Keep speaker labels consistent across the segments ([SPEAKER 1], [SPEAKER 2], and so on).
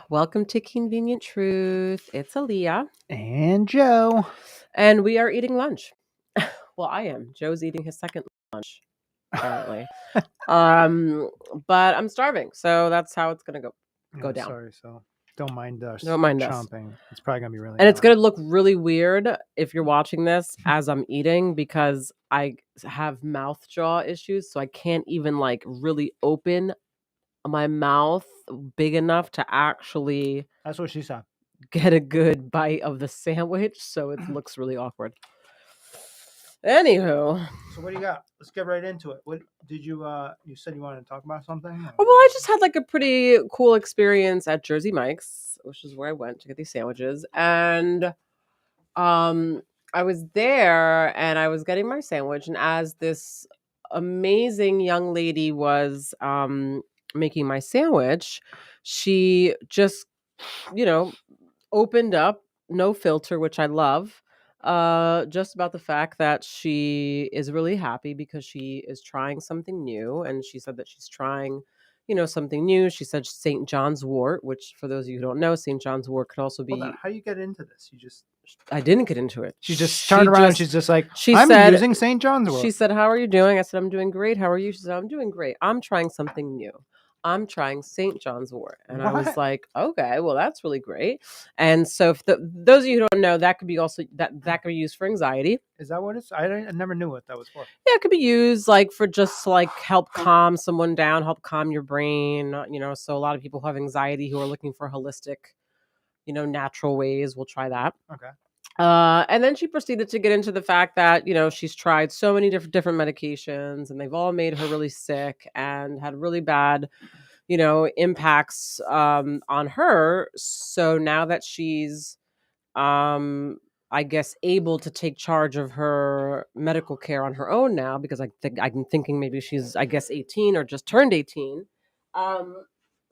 [SPEAKER 1] Welcome to Convenient Truth. It's Aaliyah,
[SPEAKER 2] And Joe.
[SPEAKER 1] and we are eating lunch. Well, I am. Joe's eating his second lunch, apparently. um, but I'm starving, so that's how it's gonna go down.
[SPEAKER 2] Sorry, so don't mind us
[SPEAKER 1] Don't mind us.
[SPEAKER 2] chomping. It's probably gonna be really
[SPEAKER 1] And it's
[SPEAKER 2] loud.
[SPEAKER 1] gonna look really weird if you're watching this as I'm eating because I have mouth jaw issues, so I can't even like really open my mouth big enough to actually
[SPEAKER 2] That's what she said.
[SPEAKER 1] get a good bite of the sandwich, so it looks really awkward. Anywho,
[SPEAKER 2] So what do you got? Let's get right into it. What did you you said you wanted to talk about something?
[SPEAKER 1] well, I just had like a pretty cool experience at Jersey Mike's, which is where I went to get these sandwiches, and um, I was there and I was getting my sandwich, and as this amazing young lady was making my sandwich, she just, you know, opened up, no filter, which I love. Just about the fact that she is really happy because she is trying something new. And she said that she's trying, something new. She said St. John's wort, which for those of you who don't know, St. John's wort could also
[SPEAKER 2] Hold on.
[SPEAKER 1] be.
[SPEAKER 2] How do you get into this? You just
[SPEAKER 1] I didn't get into it.
[SPEAKER 2] she just turned around and she's just like,
[SPEAKER 1] she
[SPEAKER 2] I'm
[SPEAKER 1] said,
[SPEAKER 2] using St. John's wort.
[SPEAKER 1] She said, "How are you doing?" I said, "I'm doing great. How are you?" She said, "I'm doing great. I'm trying something new. I'm trying St. John's wort." And I was
[SPEAKER 2] What?
[SPEAKER 1] like, "Okay, well, that's really great." And so, if those of you who don't know, that could be also that could be used for anxiety.
[SPEAKER 2] Is that what it's? I never knew what that was for.
[SPEAKER 1] Yeah, it could be used like for just to, like help calm someone down, help calm your brain. So a lot of people who have anxiety who are looking for holistic, natural ways will try that.
[SPEAKER 2] Okay.
[SPEAKER 1] And then she proceeded to get into the fact that, she's tried so many different medications and they've all made her really sick and had really bad, impacts on her. So now that she's, I guess, able to take charge of her medical care on her own now, because I think I'm thinking maybe she's, I guess, 18 or just turned 18.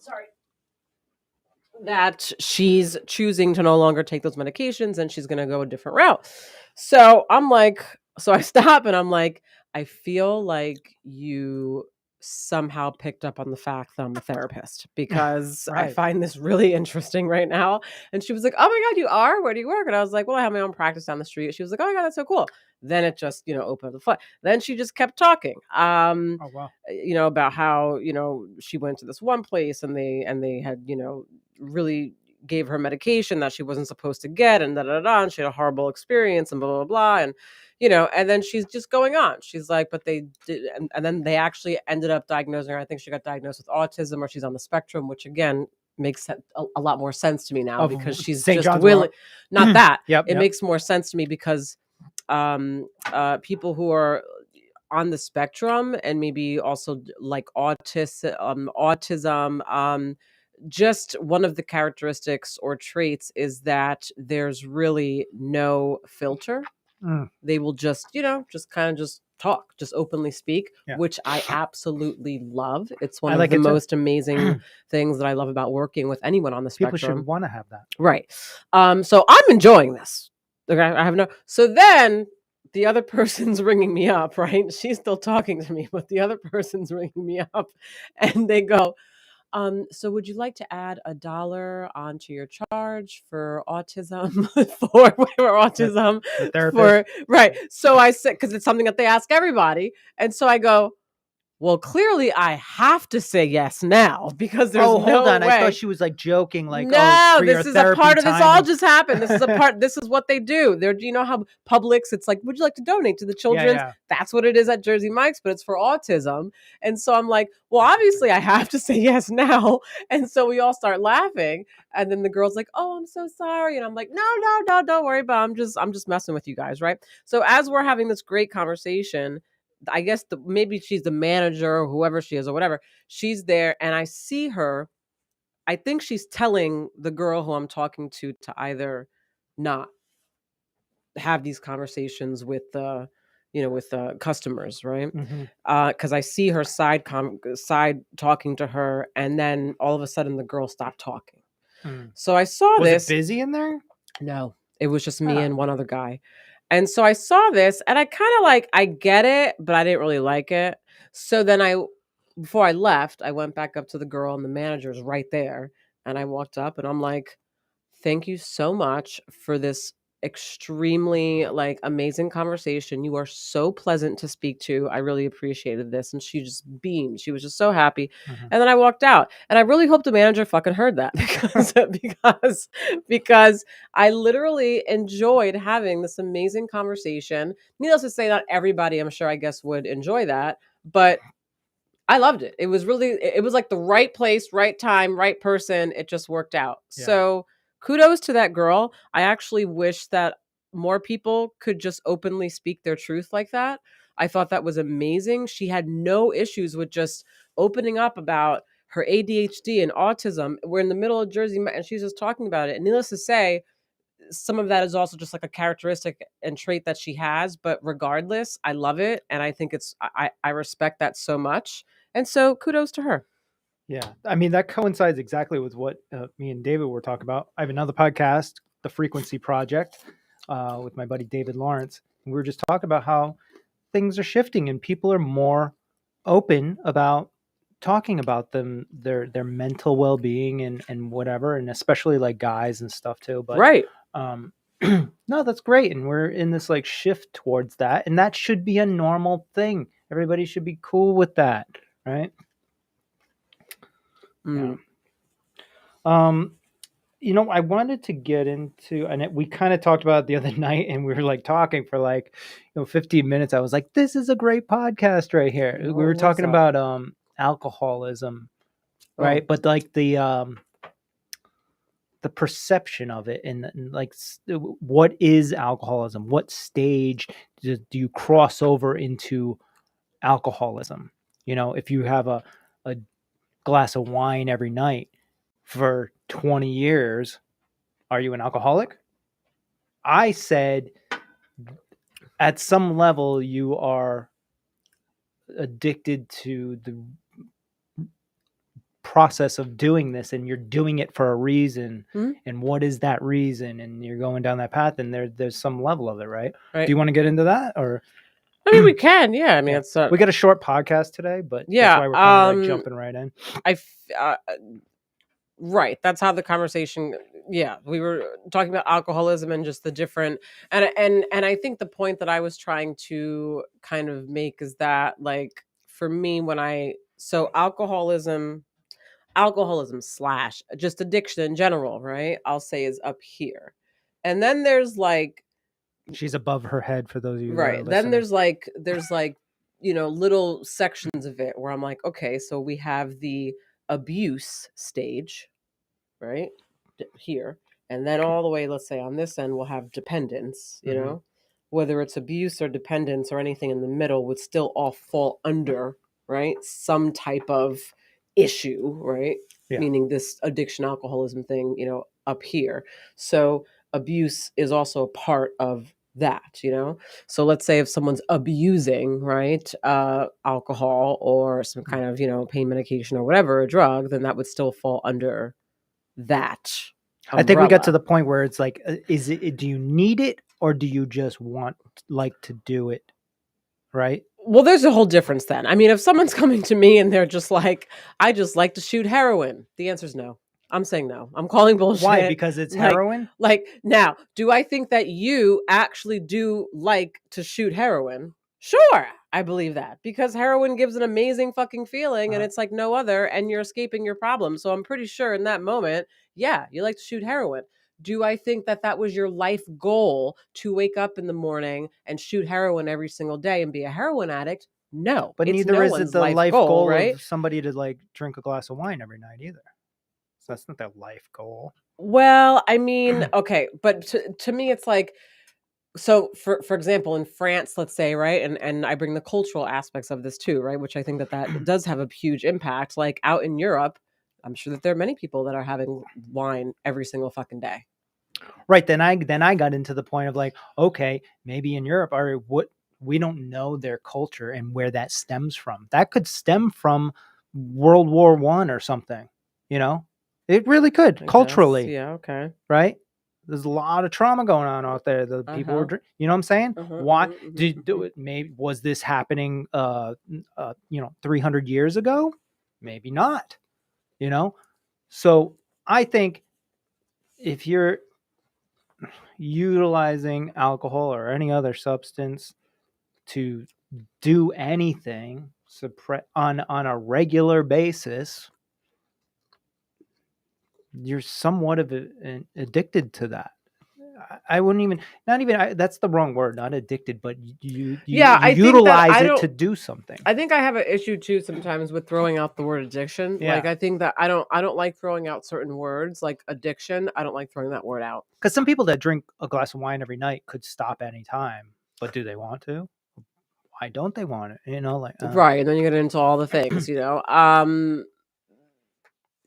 [SPEAKER 1] Sorry, that she's choosing to no longer take those medications and she's going to go a different route. So I stop and I'm like, I feel like you somehow picked up on the fact that I'm a therapist because I
[SPEAKER 2] Right.
[SPEAKER 1] find this really interesting right now. And she was like, "Oh my God, you are? Where do you work?" And I was like, "Well, I have my own practice down the street." She was like, "Oh my God, that's so cool." Then it just, opened the flood. Then she just kept talking.
[SPEAKER 2] Oh wow.
[SPEAKER 1] About how, she went to this one place and they had, really gave her medication that she wasn't supposed to get and da da da, and she had a horrible experience and blah blah blah. And and then she's just going on. She's like, but they did, and then they actually ended up diagnosing her. I think she got diagnosed with autism or she's on the spectrum, which again makes a lot more sense to me now
[SPEAKER 2] Of
[SPEAKER 1] because she's
[SPEAKER 2] St.
[SPEAKER 1] just
[SPEAKER 2] John's
[SPEAKER 1] willing.
[SPEAKER 2] wort.
[SPEAKER 1] Not that
[SPEAKER 2] Yep.
[SPEAKER 1] it makes more sense to me because people who are on the spectrum and maybe also like autism, just one of the characteristics or traits is that there's really no filter.
[SPEAKER 2] Mm.
[SPEAKER 1] They will just, just kind of just talk, just openly speak,
[SPEAKER 2] Yeah.
[SPEAKER 1] which I absolutely love. It's one
[SPEAKER 2] I
[SPEAKER 1] of
[SPEAKER 2] like
[SPEAKER 1] the
[SPEAKER 2] it too.
[SPEAKER 1] most amazing things that I love about working with anyone on the
[SPEAKER 2] People
[SPEAKER 1] spectrum.
[SPEAKER 2] should want to have that.
[SPEAKER 1] Right. So I'm enjoying this. Okay. I have no. So then the other person's ringing me up, right? She's still talking to me, but the other person's ringing me up and they go, so would you like to add $1 onto your charge for autism for autism
[SPEAKER 2] The therapist.
[SPEAKER 1] for right? So I said, because it's something that they ask everybody, and so I go, well, clearly I have to say yes now because there's
[SPEAKER 2] hold
[SPEAKER 1] no
[SPEAKER 2] on.
[SPEAKER 1] way.
[SPEAKER 2] I thought she was like joking, like,
[SPEAKER 1] no,
[SPEAKER 2] for your
[SPEAKER 1] this is a
[SPEAKER 2] therapy
[SPEAKER 1] part of this.
[SPEAKER 2] time
[SPEAKER 1] All
[SPEAKER 2] and-
[SPEAKER 1] just happened. This is a part. This is what they do. There, you know how Publix? It's like, would you like to donate to the children's?
[SPEAKER 2] Yeah.
[SPEAKER 1] That's what it is at Jersey Mike's, but it's for autism. And so I'm like, well, obviously I have to say yes now. And so we all start laughing, and then the girl's like, "Oh, I'm so sorry," and I'm like, "No, don't worry about it. I'm just messing with you guys, right?" So as we're having this great conversation, I guess maybe she's the manager or whoever she is or whatever. She's there, and I see her. I think she's telling the girl who I'm talking to either not have these conversations with with customers, right? Because I see her side talking to her, and then all of a sudden the girl stopped talking. So I saw
[SPEAKER 2] Was
[SPEAKER 1] this.
[SPEAKER 2] it busy in there?
[SPEAKER 1] No, it was just me and one other guy. And so I saw this and I kind of like, I get it, but I didn't really like it. So then before I left, I went back up to the girl and the manager's right there. And I walked up and I'm like, thank you so much for this extremely like amazing conversation. You are so pleasant to speak to. I really appreciated this. And she just beamed. She was just so happy.
[SPEAKER 2] Mhm.
[SPEAKER 1] And then I walked out. And I really hope the manager fucking heard that because I literally enjoyed having this amazing conversation. Needless to say, not everybody, I'm sure, I guess, would enjoy that. But I loved it. It was like the right place, right time, right person. It just worked out.
[SPEAKER 2] Yeah.
[SPEAKER 1] So kudos to that girl. I actually wish that more people could just openly speak their truth like that. I thought that was amazing. She had no issues with just opening up about her ADHD and autism. We're in the middle of Jersey and she's just talking about it. And needless to say, some of that is also just like a characteristic and trait that she has, but regardless, I love it and I think I respect that so much. And so kudos to her.
[SPEAKER 2] Yeah. I mean, that coincides exactly with what me and David were talking about. I have another podcast, The Frequency Project, with my buddy David Lawrence. And we were just talking about how things are shifting and people are more open about talking about their mental well-being and whatever, and especially like guys and stuff too. But
[SPEAKER 1] Right.
[SPEAKER 2] no, that's great. And we're in this like shift towards that. And that should be a normal thing. Everybody should be cool with that. Right.
[SPEAKER 1] Mm.
[SPEAKER 2] Yeah. I wanted to get into, and we kind of talked about it the other night, and we were like talking for like, 15 minutes. I was like, this is a great podcast right here. We were talking about alcoholism, right? But like the perception of it and like what is alcoholism? What stage do you cross over into alcoholism? If you have a glass of wine every night for 20 years, are you an alcoholic? I said at some level you are addicted to the process of doing this and you're doing it for a reason.
[SPEAKER 1] Mm-hmm.
[SPEAKER 2] And what is that reason? And you're going down that path and there's some level of it, right?
[SPEAKER 1] Right.
[SPEAKER 2] Do you want to get into that? Or
[SPEAKER 1] I mean, we can. Yeah. I mean, it's
[SPEAKER 2] we got a short podcast today, but
[SPEAKER 1] yeah,
[SPEAKER 2] that's why we're kind of like jumping right in.
[SPEAKER 1] Right. That's how the conversation. Yeah, we were talking about alcoholism and just the different and I think the point that I was trying to kind of make is that like for me so alcoholism slash just addiction in general, right? I'll say is up here. And then there's like
[SPEAKER 2] she's above her head for those of you
[SPEAKER 1] right. Then there's like little sections of it where I'm like, okay, so we have the abuse stage, right? Here. And then all the way, let's say on this end, we'll have dependence, whether it's abuse or dependence or anything in the middle would still all fall under, right? Some type of issue, right?
[SPEAKER 2] Yeah.
[SPEAKER 1] Meaning this addiction, alcoholism thing, up here. So abuse is also a part of that, So let's say if someone's abusing, right, alcohol or some kind of, pain medication or whatever, a drug, then that would still fall under that umbrella.
[SPEAKER 2] I think we got to the point where it's like, do you need it or do you just want to do it? Right.
[SPEAKER 1] Well, there's a whole difference then. I mean, if someone's coming to me and they're just like, I just like to shoot heroin, the answer is no. I'm saying no. I'm calling bullshit.
[SPEAKER 2] Why? Because it's heroin?
[SPEAKER 1] Now, do I think that you actually do like to shoot heroin? Sure, I believe that because heroin gives an amazing fucking feeling and it's like no other and you're escaping your problem. So I'm pretty sure in that moment, yeah, you like to shoot heroin. Do I think that that was your life goal to wake up in the morning and shoot heroin every single day and be a heroin addict? No.
[SPEAKER 2] But neither is it the life goal right? Of somebody to like drink a glass of wine every night either. So that's not their life goal.
[SPEAKER 1] Well, I mean, okay, but to me it's like, so for example, in France, let's say, right, and I bring the cultural aspects of this too, right, which I think that does have a huge impact. Like out in Europe, I'm sure that there are many people that are having wine every single fucking day.
[SPEAKER 2] Right. Then I got into the point of like, okay, maybe in Europe, we don't know their culture and where that stems from. That could stem from World War I or something. It really could culturally.
[SPEAKER 1] Guess. Yeah. Okay.
[SPEAKER 2] Right. There's a lot of trauma going on out there. The people were, you know what I'm saying? Why do it? Maybe was this happening, 300 years ago? Maybe not, So I think if you're utilizing alcohol or any other substance to do anything on a regular basis, you're somewhat of addicted to that. I wouldn't even, not even, that's the wrong word, not addicted, but
[SPEAKER 1] Yeah,
[SPEAKER 2] you
[SPEAKER 1] I think that
[SPEAKER 2] utilize it to do something.
[SPEAKER 1] I think I have an issue too sometimes with throwing out the word addiction. Like
[SPEAKER 2] Yeah.
[SPEAKER 1] I think that I don't like throwing out certain words like addiction. I don't like throwing that word out.
[SPEAKER 2] Because some people that drink a glass of wine every night could stop any time, but do they want to? Why don't they want it? You know, like
[SPEAKER 1] Right. And then you get into all the things, you know.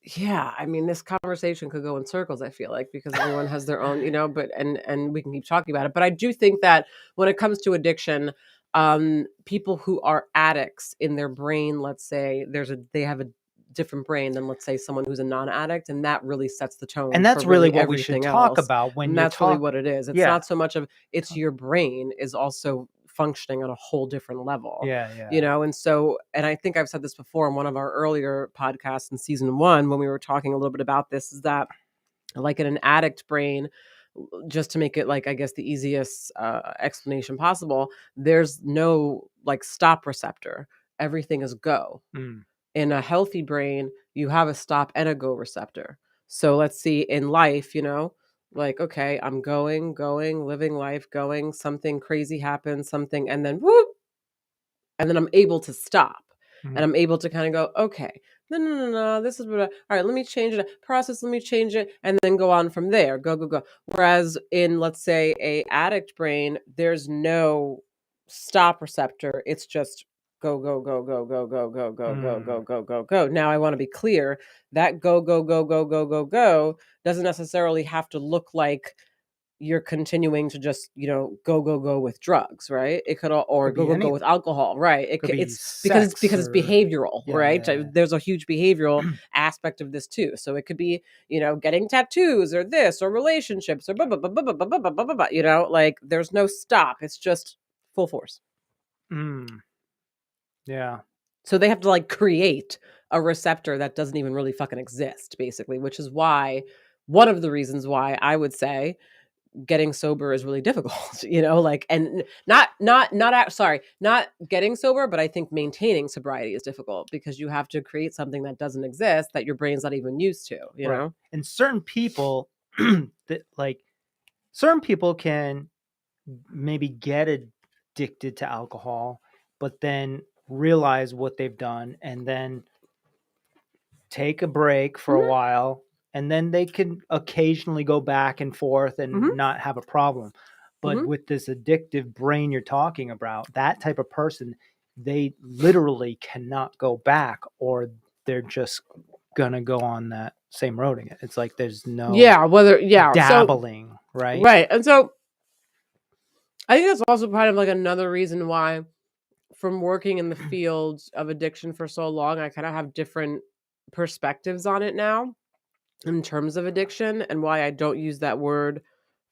[SPEAKER 1] Yeah, I mean this conversation could go in circles, I feel like, because everyone has their own, you know, but and we can keep talking about it. But I do think that when it comes to addiction, people who are addicts in their brain, let's say they have a different brain than let's say someone who's a non-addict, and that really sets the tone
[SPEAKER 2] and
[SPEAKER 1] for
[SPEAKER 2] that's really
[SPEAKER 1] really
[SPEAKER 2] what we should
[SPEAKER 1] everything
[SPEAKER 2] talk
[SPEAKER 1] else.
[SPEAKER 2] about when
[SPEAKER 1] And
[SPEAKER 2] you're
[SPEAKER 1] that's really
[SPEAKER 2] talking.
[SPEAKER 1] what it is. It's
[SPEAKER 2] Yeah.
[SPEAKER 1] not so much of it's your brain is also functioning on a whole different level,
[SPEAKER 2] Yeah.
[SPEAKER 1] you know. And so, and I think I've said this before in one of our earlier podcasts in season 1 when we were talking a little bit about this, is that like in an addict brain, just to make it like I guess the easiest explanation possible, there's no like stop receptor, everything is go.
[SPEAKER 2] Mm.
[SPEAKER 1] In a healthy brain, you have a stop and a go receptor. So let's see in life, you know, like, okay, I'm going, living life, going, something crazy happens, something, and then whoop, and then I'm able to stop. And
[SPEAKER 2] Mhm.
[SPEAKER 1] I'm able to kind of go, okay, no, this is what all right, let me change it, process, let me change it, and then go on from there. Go. Whereas in, let's say, a addict brain, there's no stop receptor. It's just
[SPEAKER 2] Mm.
[SPEAKER 1] go. Now I want to be clear that go doesn't necessarily have to look like you're continuing to just, you know, go with drugs, right? It could or
[SPEAKER 2] Could be
[SPEAKER 1] go
[SPEAKER 2] anything.
[SPEAKER 1] with alcohol, right?
[SPEAKER 2] Could be
[SPEAKER 1] It's because
[SPEAKER 2] sex
[SPEAKER 1] it's
[SPEAKER 2] or
[SPEAKER 1] behavioral, right?
[SPEAKER 2] yeah.
[SPEAKER 1] There's a huge behavioral aspect of this too. So it could be, you know, getting tattoos or this or relationships or you know, like there's no stop. It's just full force.
[SPEAKER 2] Mm. Yeah.
[SPEAKER 1] So they have to like create a receptor that doesn't even really fucking exist, basically, which is why one of the reasons why I would say getting sober is really difficult, you know, like, and not getting sober, but I think maintaining sobriety is difficult because you have to create something that doesn't exist that your brain's not even used to, you
[SPEAKER 2] Right.
[SPEAKER 1] know?
[SPEAKER 2] And certain people that like certain people can maybe get addicted to alcohol, but then realize what they've done and then take a break for a
[SPEAKER 1] Mhm,
[SPEAKER 2] while, and then they can occasionally go back and forth and
[SPEAKER 1] mhm,
[SPEAKER 2] not have a problem. But
[SPEAKER 1] mhm.
[SPEAKER 2] with this addictive brain you're talking about, that type of person, they literally cannot go back, or they're just gonna go on that same road again. It's like there's no
[SPEAKER 1] So
[SPEAKER 2] dabbling, right?
[SPEAKER 1] right. And so I think that's also kind of like another reason why from working in the field of addiction for so long, I kind of have different perspectives on it now in terms of addiction and why I don't use that word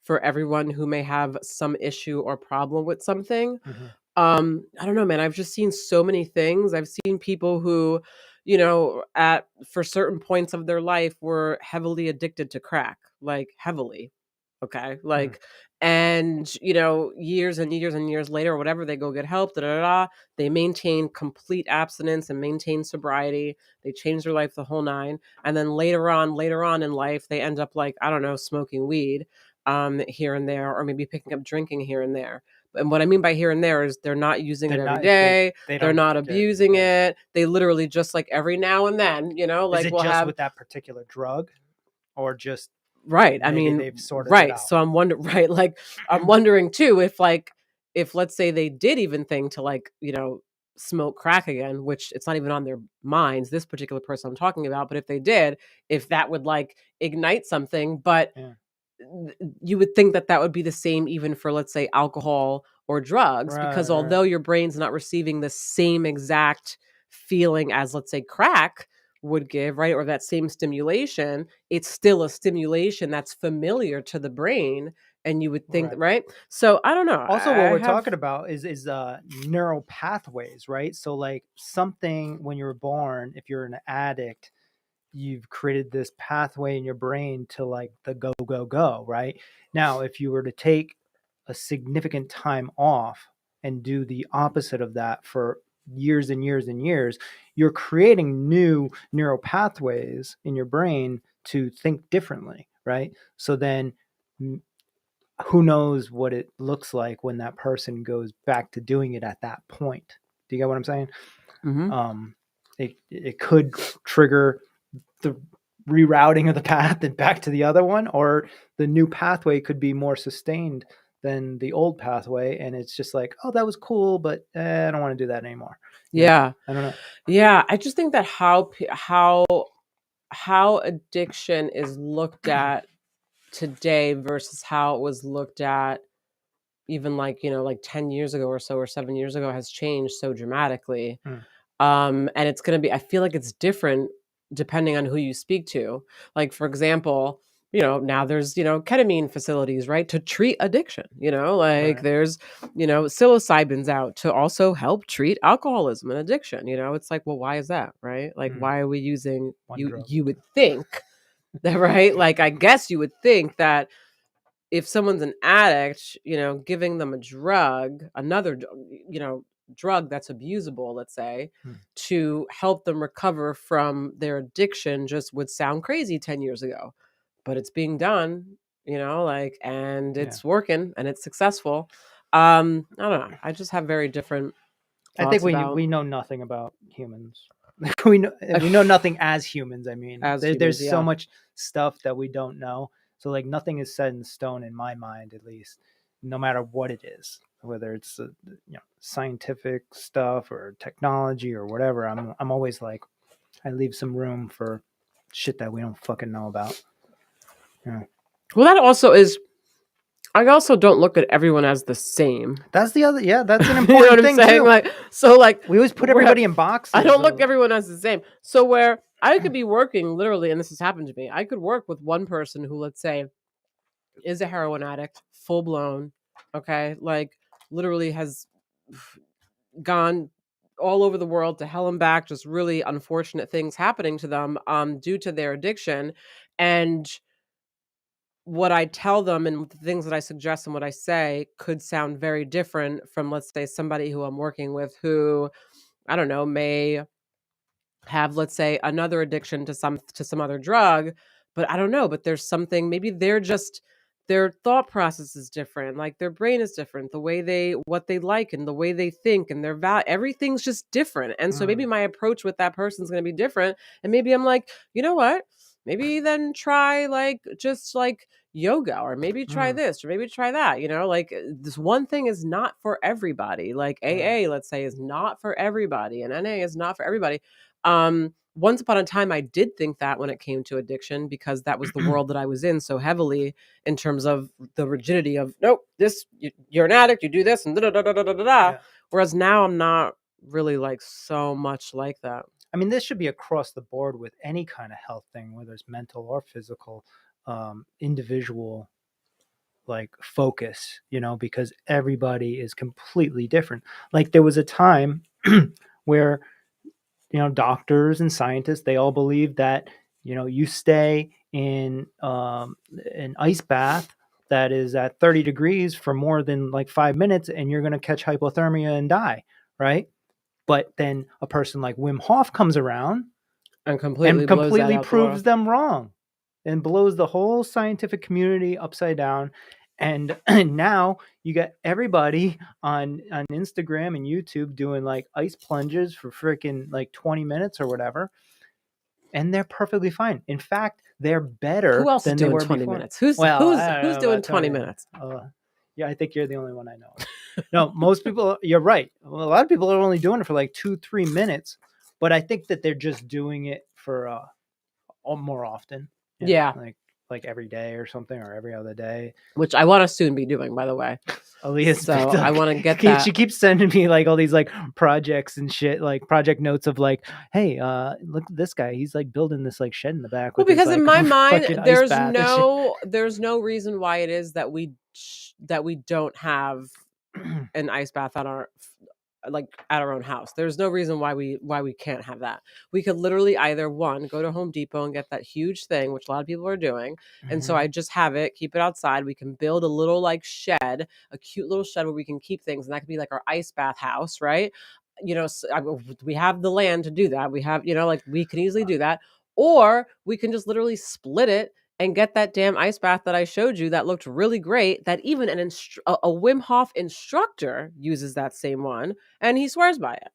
[SPEAKER 1] for everyone who may have some issue or problem with something.
[SPEAKER 2] Mhm.
[SPEAKER 1] I don't know, man. I've just seen so many things. I've seen people who, you know, at for certain points of their life were heavily addicted to crack, like heavily. Okay.
[SPEAKER 2] Mhm.
[SPEAKER 1] Like, and you know, years and years and years later, or whatever, they go get help, they maintain complete abstinence and maintain sobriety. They change their life the whole nine. And then later on in life, they end up like, I don't know, smoking weed here and there, or maybe picking up drinking here and there. And what I mean by here and there is they're not using it
[SPEAKER 2] They're
[SPEAKER 1] every
[SPEAKER 2] not
[SPEAKER 1] day.
[SPEAKER 2] they
[SPEAKER 1] They're
[SPEAKER 2] don't
[SPEAKER 1] not
[SPEAKER 2] get
[SPEAKER 1] abusing
[SPEAKER 2] yeah.
[SPEAKER 1] it. They literally just like every now and then, you know,
[SPEAKER 2] Is
[SPEAKER 1] like
[SPEAKER 2] it
[SPEAKER 1] we'll
[SPEAKER 2] just
[SPEAKER 1] have
[SPEAKER 2] with that particular drug, or just
[SPEAKER 1] right. I
[SPEAKER 2] maybe
[SPEAKER 1] mean,
[SPEAKER 2] they've sorted it
[SPEAKER 1] right.
[SPEAKER 2] out?
[SPEAKER 1] So I'm wondering, right? Like I'm wondering too if like if let's say they did even think to like, you know, smoke crack again, which it's not even on their minds, this particular person I'm talking about, but if they did, if that would like ignite something, but
[SPEAKER 2] Yeah.
[SPEAKER 1] you would think that that would be the same even for let's say alcohol or drugs, because
[SPEAKER 2] Right.
[SPEAKER 1] although your brain's not receiving the same exact feeling as let's say crack would give, right, or that same stimulation, it's still a stimulation that's familiar to the brain, and you would think,
[SPEAKER 2] Right.
[SPEAKER 1] right? So I don't know,
[SPEAKER 2] Also, what
[SPEAKER 1] I
[SPEAKER 2] we're
[SPEAKER 1] have
[SPEAKER 2] talking about is neural pathways, right? So like something when you were born, if you're an addict, you've created this pathway in your brain to like the go, go, go, right? Now, if you were to take a significant time off and do the opposite of that for years and years and years, you're creating new neural pathways in your brain to think differently, right? So then who knows what it looks like when that person goes back to doing it at that point. Do you get what I'm saying?
[SPEAKER 1] Mm-hmm.
[SPEAKER 2] It could trigger the rerouting of the path and back to the other one, or the new pathway could be more sustained than the old pathway, and it's just like, oh, that was cool, but I don't want to do that anymore.
[SPEAKER 1] Yeah.
[SPEAKER 2] I don't know.
[SPEAKER 1] Yeah. I just think that how addiction is looked at today versus how it was looked at even like, like 10 years ago or so, or 7 years ago, has changed so dramatically.
[SPEAKER 2] Mm.
[SPEAKER 1] And it's going to be, I feel like it's different depending on who you speak to. Like, for example, now there's, ketamine facilities, right, to treat addiction, like
[SPEAKER 2] Right.
[SPEAKER 1] there's, psilocybin's out to also help treat alcoholism and addiction. It's like, well, why is that, right? Like, why are we using,
[SPEAKER 2] One drug.
[SPEAKER 1] you would think that, right? Like, I guess you would think that if someone's an addict, giving them a drug, another, drug that's abusable, let's say, to help them recover from their addiction just would sound crazy 10 years ago. But it's being done, like, and it's working and it's successful. I don't know. I just have very different
[SPEAKER 2] I think
[SPEAKER 1] thoughts about
[SPEAKER 2] we know nothing about humans. we know nothing as humans. I mean,
[SPEAKER 1] as humans,
[SPEAKER 2] there's so
[SPEAKER 1] yeah.
[SPEAKER 2] much stuff that we don't know. So like nothing is set in stone in my mind, at least, no matter what it is, whether it's scientific stuff or technology or whatever. I'm always like, I leave some room for shit that we don't fucking know about. Yeah.
[SPEAKER 1] Well, that also is. I also don't look at everyone as the same.
[SPEAKER 2] That's the other. Yeah, that's an
[SPEAKER 1] You know
[SPEAKER 2] important
[SPEAKER 1] what I'm
[SPEAKER 2] thing
[SPEAKER 1] saying?
[SPEAKER 2] too.
[SPEAKER 1] Like
[SPEAKER 2] We always put everybody in boxes.
[SPEAKER 1] I don't look everyone as the same. So where I could be working literally, and this has happened to me, I could work with one person who, let's say, is a heroin addict, full blown, okay, like literally has gone all over the world to hell and back, just really unfortunate things happening to them due to their addiction. And what I tell them and the things that I suggest and what I say could sound very different from, let's say, somebody who I'm working with who, I don't know, may have, let's say, another addiction to some other drug, but I don't know, but there's something, maybe their thought process is different, like their brain is different, the way what they like and the way they think and everything's just different. And so maybe my approach with that person's going to be different, and maybe I'm like, you know what? Maybe then try like just like yoga, or maybe try this, or maybe try that, like this one thing is not for everybody. Like AA, let's say, is not for everybody, and NA is not for everybody. Once upon a time, I did think that when it came to addiction, because that was the world that I was in so heavily, in terms of the rigidity of, nope, you're an addict, you do this, and da da da da da da da. Whereas now I'm not really like so much like that.
[SPEAKER 2] I mean, this should be across the board with any kind of health thing, whether it's mental or physical, individual like focus, because everybody is completely different. Like there was a time where, doctors and scientists, they all believed that, you stay in an ice bath that is at 30 degrees for more than like 5 minutes and you're going to catch hypothermia and die. Right. But then a person like Wim Hof comes around
[SPEAKER 1] and completely
[SPEAKER 2] proves them wrong and blows the whole scientific community upside down. And now you got everybody on Instagram and YouTube doing like ice plunges for freaking like 20 minutes or whatever. And they're perfectly fine. In fact, they're better
[SPEAKER 1] Who else
[SPEAKER 2] than
[SPEAKER 1] is
[SPEAKER 2] they
[SPEAKER 1] doing
[SPEAKER 2] were
[SPEAKER 1] 20
[SPEAKER 2] before.
[SPEAKER 1] minutes? Who's doing 20 minutes?
[SPEAKER 2] Yeah, I think you're the only one I know. No, most people, you're right. Well, a lot of people are only doing it for like 2-3 minutes, but I think that they're just doing it for more often.
[SPEAKER 1] Yeah.
[SPEAKER 2] Like every day or something, or every other day.
[SPEAKER 1] Which I want to soon be doing, by the way.
[SPEAKER 2] Aaliyah's
[SPEAKER 1] so I want to get that.
[SPEAKER 2] She keeps sending me like all these like projects and shit, like project notes of like, hey, look at this guy. He's like building this like shed in the back.
[SPEAKER 1] Well,
[SPEAKER 2] with
[SPEAKER 1] because
[SPEAKER 2] his,
[SPEAKER 1] in
[SPEAKER 2] like,
[SPEAKER 1] my mind, there's
[SPEAKER 2] there's
[SPEAKER 1] no reason why it is that we don't have an ice bath like at our own house. There's no reason why we can't have that. We could literally either one go to Home Depot and get that huge thing, which a lot of people are doing, and so
[SPEAKER 2] Mhm.
[SPEAKER 1] I just have it, keep it outside. We can build a little like shed, a cute little shed where we can keep things, and that could be like our ice bath house, right? We have the land to do that. We have, like we can easily do that, or we can just literally split it and get that damn ice bath that I showed you that looked really great, that even a Wim Hof instructor uses that same one, and he swears by it.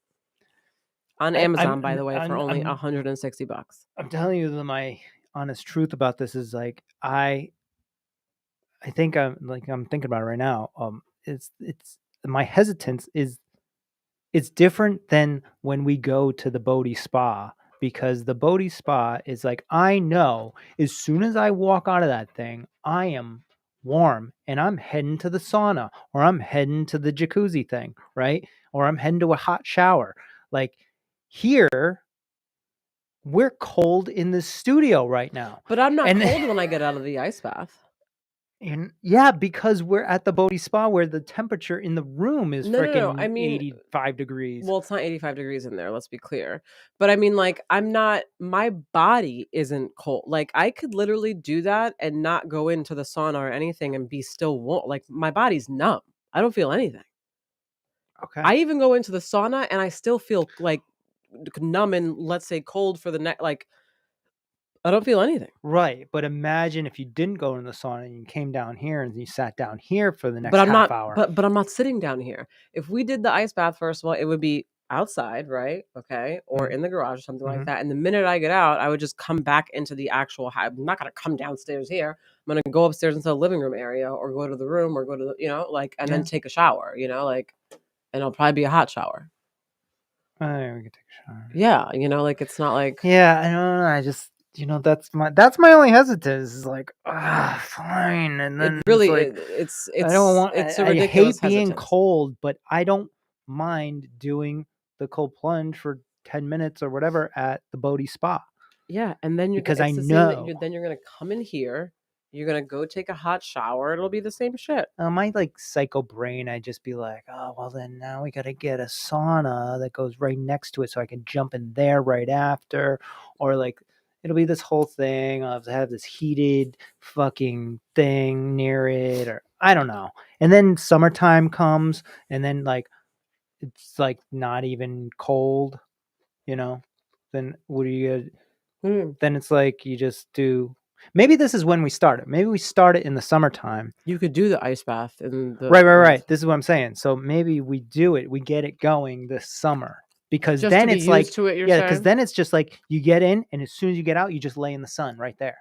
[SPEAKER 1] On Amazon, by the way, for only $160.
[SPEAKER 2] I'm telling you my honest truth about this is like I think I'm thinking about it right now. It's my hesitance is it's different than when we go to the Bodhi Spa, because the Bodhi Spa is like, I know as soon as I walk out of that thing, I am warm and I'm heading to the sauna, or I'm heading to the jacuzzi thing, right? Or I'm heading to a hot shower. Like here, we're cold in the studio right now.
[SPEAKER 1] But I'm not
[SPEAKER 2] And
[SPEAKER 1] cold when I get out of the ice bath.
[SPEAKER 2] and yeah, because we're at the Bodhi Spa where the temperature in the room is
[SPEAKER 1] No. I
[SPEAKER 2] freaking
[SPEAKER 1] mean,
[SPEAKER 2] 85 degrees.
[SPEAKER 1] well, it's not 85 degrees in there, let's be clear. But I mean, like, my body isn't cold. Like, I could literally do that and not go into the sauna or anything and be still warm. Like, my body's numb. I don't feel anything.
[SPEAKER 2] Okay.
[SPEAKER 1] I even go into the sauna and I still feel like numb and, let's say, cold for the neck. Like, I don't feel anything.
[SPEAKER 2] Right, but imagine if you didn't go in the sauna and you came down here and you sat down here for the next
[SPEAKER 1] But I'm
[SPEAKER 2] half
[SPEAKER 1] not.
[SPEAKER 2] hour.
[SPEAKER 1] But I'm not sitting down here. If we did the ice bath, first of all, it would be outside, right? Okay, or in the garage or something like that. And the minute I get out, I would just come back into the actual house. I'm not gonna come downstairs here. I'm gonna go upstairs into the living room area, or go to the room, or go to the, like, and then take a shower. Like, and it'll probably be a hot shower.
[SPEAKER 2] We can take a shower.
[SPEAKER 1] Yeah, like it's not like.
[SPEAKER 2] Yeah, I don't know. I just that's my only hesitance. Is like, fine, and then
[SPEAKER 1] It really
[SPEAKER 2] it's like
[SPEAKER 1] it's
[SPEAKER 2] I don't want.
[SPEAKER 1] it's a
[SPEAKER 2] I
[SPEAKER 1] ridiculous
[SPEAKER 2] hate being
[SPEAKER 1] hesitance.
[SPEAKER 2] cold, but I don't mind doing the cold plunge for 10 minutes or whatever at the Bodhi Spa.
[SPEAKER 1] Yeah, and then
[SPEAKER 2] because I
[SPEAKER 1] it's the same that
[SPEAKER 2] know.
[SPEAKER 1] then you're gonna come in here, you're gonna go take a hot shower. It'll be the same shit.
[SPEAKER 2] My like psycho brain, I'd just be like, oh well, then now we gotta get a sauna that goes right next to it, so I can jump in there right after, or like it'll be this whole thing. I'll have to have this heated fucking thing near it, or I don't know. And then summertime comes, and then like it's like not even cold, Then what do you? Then it's like you just do. Maybe this is when we start it. Maybe we start it in the summertime.
[SPEAKER 1] You could do the ice bath in the
[SPEAKER 2] Right. This is what I'm saying. So maybe we do it. We get it going this summer, because
[SPEAKER 1] just
[SPEAKER 2] then
[SPEAKER 1] to be
[SPEAKER 2] it's like,
[SPEAKER 1] used to it. You're
[SPEAKER 2] because
[SPEAKER 1] saying?
[SPEAKER 2] then it's just like you get in, and as soon as you get out, you just lay in the sun right there.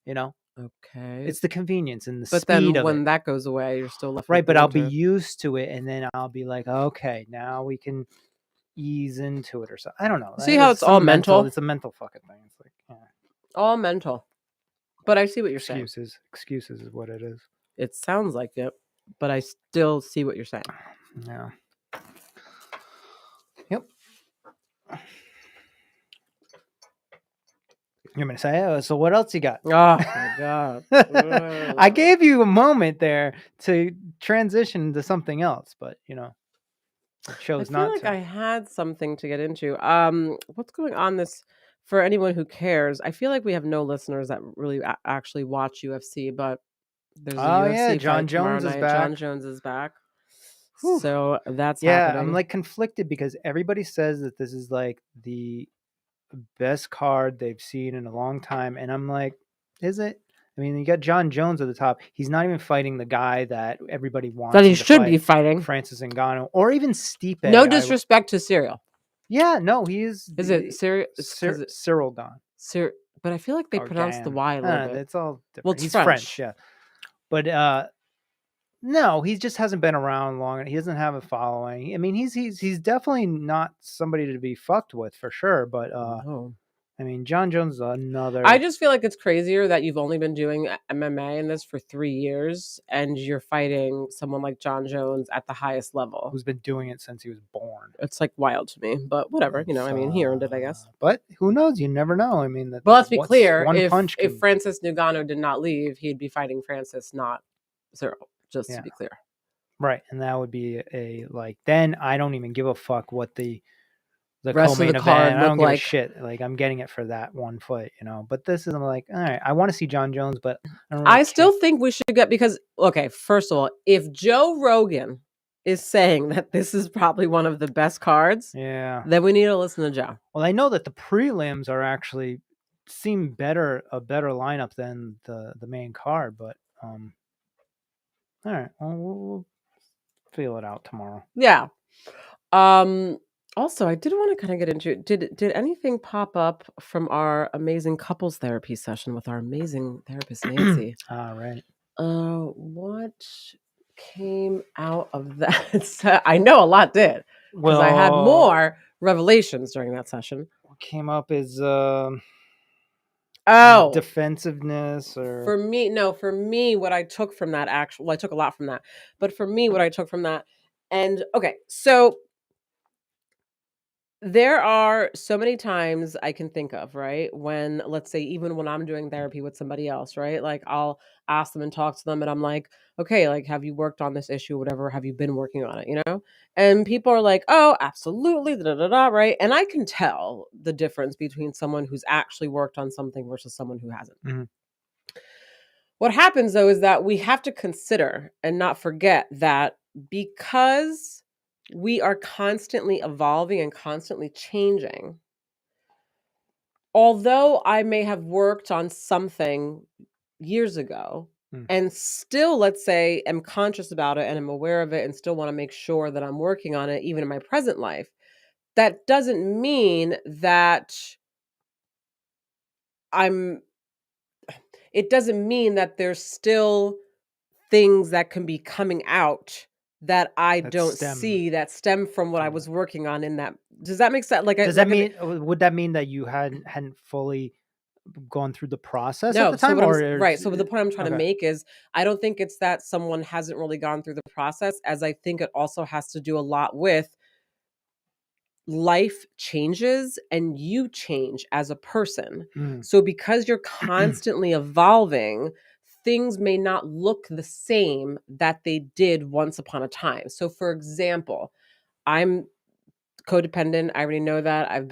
[SPEAKER 1] Okay.
[SPEAKER 2] It's the convenience and the
[SPEAKER 1] But
[SPEAKER 2] speed
[SPEAKER 1] then
[SPEAKER 2] of
[SPEAKER 1] when
[SPEAKER 2] it.
[SPEAKER 1] that goes away, you're still left
[SPEAKER 2] Right,
[SPEAKER 1] with the
[SPEAKER 2] but I'll be
[SPEAKER 1] winter.
[SPEAKER 2] used to it, and then I'll be like, okay, now we can ease into it or something. I don't know.
[SPEAKER 1] See how it's all mental?
[SPEAKER 2] It's a mental fucking thing. It's like
[SPEAKER 1] all mental. But I see what you're saying.
[SPEAKER 2] Excuses is what it is.
[SPEAKER 1] It sounds like it, but I still see what you're saying.
[SPEAKER 2] Yeah. Yep. You're gonna say, oh, so what else you got?
[SPEAKER 1] Oh my god!
[SPEAKER 2] I gave you a moment there to transition to something else, but you chose not to.
[SPEAKER 1] I feel like I had something to get into. What's going on this? For anyone who cares, I feel like we have no listeners that really actually watch UFC, but there's a UFC
[SPEAKER 2] John
[SPEAKER 1] fight
[SPEAKER 2] Jones
[SPEAKER 1] tomorrow
[SPEAKER 2] is
[SPEAKER 1] night.
[SPEAKER 2] back.
[SPEAKER 1] John Jones is back.
[SPEAKER 2] Whew.
[SPEAKER 1] So that's
[SPEAKER 2] happening.
[SPEAKER 1] happening.
[SPEAKER 2] I'm like conflicted because everybody says that this is like the best card they've seen in a long time, and I'm like, is it? I mean, you got John Jones at the top. He's not even fighting the guy that everybody wants.
[SPEAKER 1] That he should be fighting,
[SPEAKER 2] Francis Ngannou, or even Stipe.
[SPEAKER 1] No disrespect to Cyril.
[SPEAKER 2] Yeah, no, he is.
[SPEAKER 1] Is it Cyril?
[SPEAKER 2] Cyril Gane.
[SPEAKER 1] But I feel like they pronounce the Y a little bit.
[SPEAKER 2] It's all different.
[SPEAKER 1] Well, it's
[SPEAKER 2] he's
[SPEAKER 1] French.
[SPEAKER 2] Yeah. But no, he just hasn't been around long. He doesn't have a following. I mean, he's definitely not somebody to be fucked with for sure. But
[SPEAKER 1] no.
[SPEAKER 2] I mean, John Jones is another.
[SPEAKER 1] I just feel like it's crazier that you've only been doing MMA in this for 3 years, and you're fighting someone like John Jones at the highest level,
[SPEAKER 2] who's been doing it since he was born.
[SPEAKER 1] It's like wild to me, but whatever. I mean, he earned it, I guess.
[SPEAKER 2] But who knows? You never know. I mean,
[SPEAKER 1] but let's be clear: if Francis Ngannou did not leave, he'd be fighting Francis, not Cyril. Just to be clear.
[SPEAKER 2] Right, and that would be a like. Then I don't even give a fuck what the
[SPEAKER 1] Rest of the
[SPEAKER 2] co-main event.
[SPEAKER 1] card
[SPEAKER 2] I don't
[SPEAKER 1] look
[SPEAKER 2] give a
[SPEAKER 1] like.
[SPEAKER 2] shit. Like I'm getting it for that one fight, you know. But this is I'm like, all right, I want to see John Jones, but I don't really
[SPEAKER 1] I
[SPEAKER 2] care.
[SPEAKER 1] still think we should get, because okay, first of all, if Joe Rogan is saying that this is probably one of the best cards,
[SPEAKER 2] Yeah.
[SPEAKER 1] then we need to listen to Joe.
[SPEAKER 2] Well, I know that the prelims are actually seem a better lineup than the main card, but all right, well, we'll feel it out tomorrow.
[SPEAKER 1] Yeah. Um Also, I did want to kind of get into, did anything pop up from our amazing couples therapy session with our amazing therapist Nancy?
[SPEAKER 2] All right.
[SPEAKER 1] What came out of that? So I know a lot did, because I had
[SPEAKER 2] Well,
[SPEAKER 1] more revelations during that session.
[SPEAKER 2] what came up is
[SPEAKER 1] Oh,
[SPEAKER 2] defensiveness or
[SPEAKER 1] for me, no, for me, what I took from that actual, well, I took a lot from that, but for me, what I took from that, and okay, so there are so many times I can think of, right? When, let's say, even when I'm doing therapy with somebody else, right? Like I'll ask them and talk to them, and I'm like, okay, like, have you worked on this issue, whatever? Have you been working on it, you know? And people are like, oh, absolutely, da da da, da, right? And I can tell the difference between someone who's actually worked on something versus someone who hasn't.
[SPEAKER 2] Mhm.
[SPEAKER 1] What happens though is that we have to consider and not forget that because we are constantly evolving and constantly changing, although I may have worked on something years ago
[SPEAKER 2] Mm.
[SPEAKER 1] and still, let's say, am conscious about it and am aware of it and still want to make sure that I'm working on it even in my present life, that doesn't mean that I'm, it doesn't mean that there's still things that can be coming out that I
[SPEAKER 2] That
[SPEAKER 1] don't
[SPEAKER 2] stem
[SPEAKER 1] see, that stem from what I
[SPEAKER 2] from
[SPEAKER 1] was
[SPEAKER 2] that.
[SPEAKER 1] working on in that. Does that make sense?
[SPEAKER 2] Does that mean would that mean that you hadn't fully gone through the process at
[SPEAKER 1] No,
[SPEAKER 2] the
[SPEAKER 1] so
[SPEAKER 2] time,
[SPEAKER 1] what I'm
[SPEAKER 2] or
[SPEAKER 1] right, so the point I'm trying to
[SPEAKER 2] okay?
[SPEAKER 1] make is I don't think it's that someone hasn't really gone through the process, as I think it also has to do a lot with life changes and you change as a person.
[SPEAKER 2] Mm.
[SPEAKER 1] So because you're constantly evolving, things may not look the same that they did once upon a time. So for example, I'm codependent. I already know that.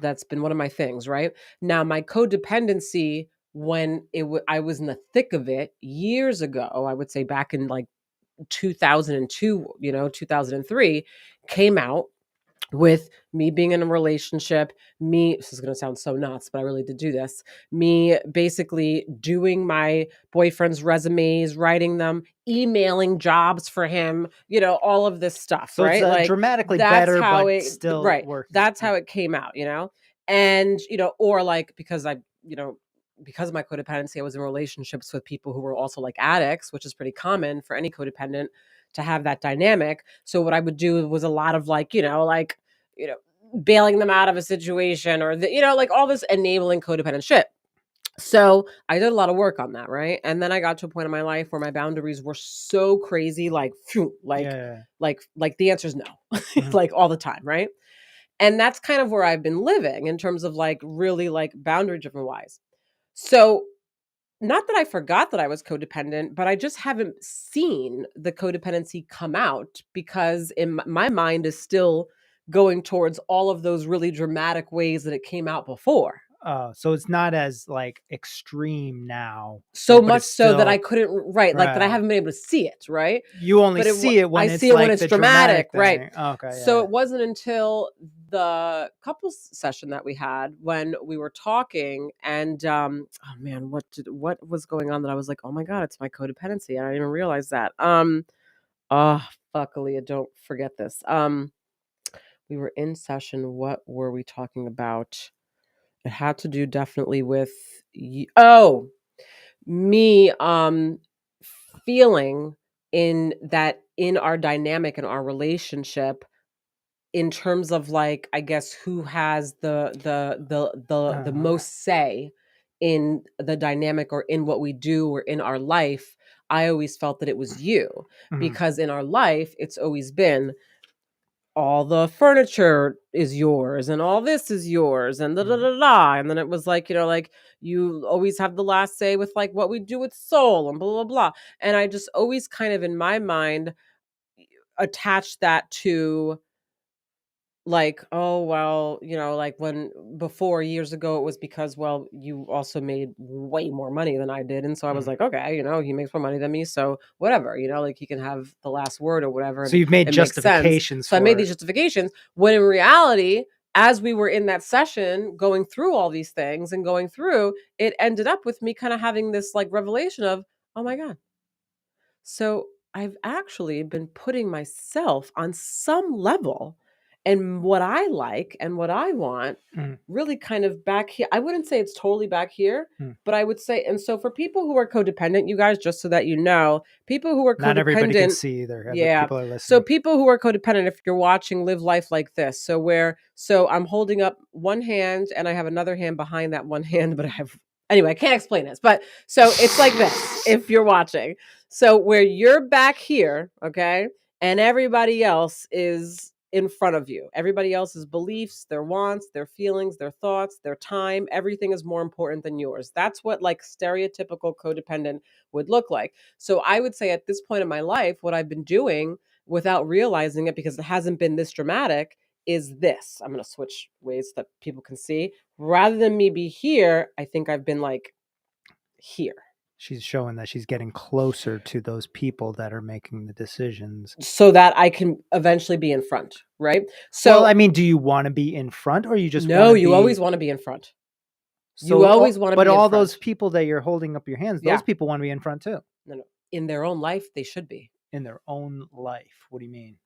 [SPEAKER 1] That's been one of my things, right? Now my codependency, when I was in the thick of it years ago, I would say back in like 2002, 2003, came out with me being in a relationship, this is going to sound so nuts, but I really did do this. Me basically doing my boyfriend's resumes, writing them, emailing jobs for him, all of this stuff,
[SPEAKER 2] So it's
[SPEAKER 1] right? Like
[SPEAKER 2] dramatically
[SPEAKER 1] that's
[SPEAKER 2] better,
[SPEAKER 1] how
[SPEAKER 2] but
[SPEAKER 1] it,
[SPEAKER 2] still
[SPEAKER 1] right.
[SPEAKER 2] working.
[SPEAKER 1] That's how it came out, and, or like, because because of my codependency, I was in relationships with people who were also like addicts, which is pretty common for any codependent to have that dynamic. So what I would do was a lot of like, you know, bailing them out of a situation, or like all this enabling codependent shit. So I did a lot of work on that, right? And then I got to a point in my life where my boundaries were so crazy, like, phew,
[SPEAKER 2] Yeah.
[SPEAKER 1] like the answer is no,
[SPEAKER 2] Mhm.
[SPEAKER 1] like all the time, right? And that's kind of where I've been living in terms of like really like boundary driven wise. So not that I forgot that I was codependent, but I just haven't seen the codependency come out because my mind is still going towards all of those really dramatic ways that it came out before.
[SPEAKER 2] So it's not as like extreme now,
[SPEAKER 1] So
[SPEAKER 2] but
[SPEAKER 1] much
[SPEAKER 2] it's
[SPEAKER 1] so that I
[SPEAKER 2] still
[SPEAKER 1] couldn't, right, like that I
[SPEAKER 2] right.
[SPEAKER 1] haven't been able to see it, right?
[SPEAKER 2] You only
[SPEAKER 1] But
[SPEAKER 2] see it
[SPEAKER 1] I
[SPEAKER 2] when
[SPEAKER 1] see
[SPEAKER 2] it's
[SPEAKER 1] it when
[SPEAKER 2] like
[SPEAKER 1] it's
[SPEAKER 2] the
[SPEAKER 1] dramatic,
[SPEAKER 2] dramatic
[SPEAKER 1] right?
[SPEAKER 2] thing. Okay,
[SPEAKER 1] So
[SPEAKER 2] yeah.
[SPEAKER 1] it wasn't until the couples session that we had when we were talking, and oh man, what was going on that I was like, oh my god, it's my codependency, and I didn't even realize that. Oh fuck, Aaliyah, don't forget this. We were in session. What were we talking about? It had to do definitely with oh, me feeling in our dynamic in our relationship, in terms of like, I guess, who has the
[SPEAKER 2] Uh-huh.
[SPEAKER 1] most say in the dynamic or in what we do or in our life. I always felt that it was you,
[SPEAKER 2] Mhm.
[SPEAKER 1] because in our life it's always been all the furniture is yours and all this is yours and da da
[SPEAKER 2] Mhm.
[SPEAKER 1] da da. And then it was like, like you always have the last say with like what we do with soul and blah blah blah. And I just always kind of in my mind attach that to like, oh, well, like when before years ago, it was because, well, you also made way more money than I did. And so I was
[SPEAKER 2] Mm.
[SPEAKER 1] like, okay, he makes more money than me. So whatever, like he can have the last word or whatever.
[SPEAKER 2] So
[SPEAKER 1] And
[SPEAKER 2] you've made
[SPEAKER 1] it makes sense.
[SPEAKER 2] justifications
[SPEAKER 1] So I made
[SPEAKER 2] for
[SPEAKER 1] these
[SPEAKER 2] it.
[SPEAKER 1] justifications when in reality, as we were in that session going through all these things and going through, it ended up with me kind of having this like revelation of, oh my God. So I've actually been putting myself on some level and what I like and what I want
[SPEAKER 2] Mm,
[SPEAKER 1] really kind of back here. I wouldn't say it's totally back here,
[SPEAKER 2] mm.
[SPEAKER 1] but I would say, and so for people who are codependent, you guys, just so that you know, people who are
[SPEAKER 2] Not everybody can
[SPEAKER 1] codependent,
[SPEAKER 2] see either.
[SPEAKER 1] yeah.
[SPEAKER 2] People are
[SPEAKER 1] So
[SPEAKER 2] listening.
[SPEAKER 1] people who are codependent, if you're watching, live life like this. So I'm holding up one hand and I have another hand behind that one hand, but anyway, I can't explain this, but so it's like this if you're watching. So where you're back here, okay, and everybody else is in front of you. Everybody else's beliefs, their wants, their feelings, their thoughts, their time, everything is more important than yours. That's what like stereotypical codependent would look like. So I would say at this point in my life, what I've been doing without realizing it because it hasn't been this dramatic is this. I'm going to switch ways that people can see. Rather than me be here, I think I've been like here.
[SPEAKER 2] She's showing that she's getting closer to those people that are making the decisions.
[SPEAKER 1] So that I can eventually be in front, right?
[SPEAKER 2] Well,
[SPEAKER 1] So
[SPEAKER 2] I mean, do you want to be in front or you just want
[SPEAKER 1] no,
[SPEAKER 2] to
[SPEAKER 1] you always
[SPEAKER 2] be
[SPEAKER 1] want to be in front. You
[SPEAKER 2] so
[SPEAKER 1] always want to
[SPEAKER 2] but
[SPEAKER 1] be in
[SPEAKER 2] all
[SPEAKER 1] front.
[SPEAKER 2] those people that you're holding up your hands,
[SPEAKER 1] Yeah.
[SPEAKER 2] those people want to be in front too.
[SPEAKER 1] No. In their own life, they should be.
[SPEAKER 2] In their own life. What do you mean?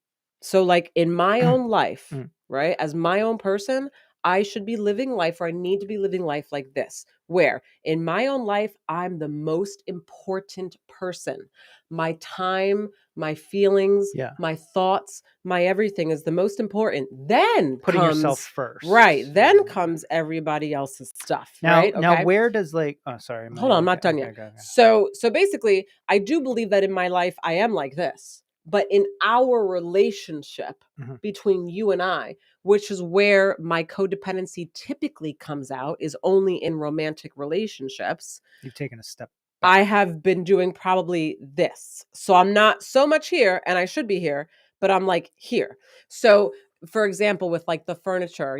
[SPEAKER 1] So like in my own life,
[SPEAKER 2] Mm.
[SPEAKER 1] right? As my own person, I should be living life or I need to be living life like this, where in my own life, I'm the most important person. My time, my feelings,
[SPEAKER 2] Yeah.
[SPEAKER 1] my thoughts, my everything is the most important. Then
[SPEAKER 2] Putting yourself
[SPEAKER 1] comes
[SPEAKER 2] first.
[SPEAKER 1] right. Then comes everybody else's stuff, right?
[SPEAKER 2] Now
[SPEAKER 1] Okay.
[SPEAKER 2] where does like oh sorry,
[SPEAKER 1] Hold on, I'm not done yet. So basically, I do believe that in my life I am like this. But in our relationship
[SPEAKER 2] Mhm.
[SPEAKER 1] between you and I, which is where my codependency typically comes out, is only in romantic relationships.
[SPEAKER 2] You've taken a step back.
[SPEAKER 1] I have been doing probably this. So I'm not so much here and I should be here, but I'm like here. So for example, with like the furniture,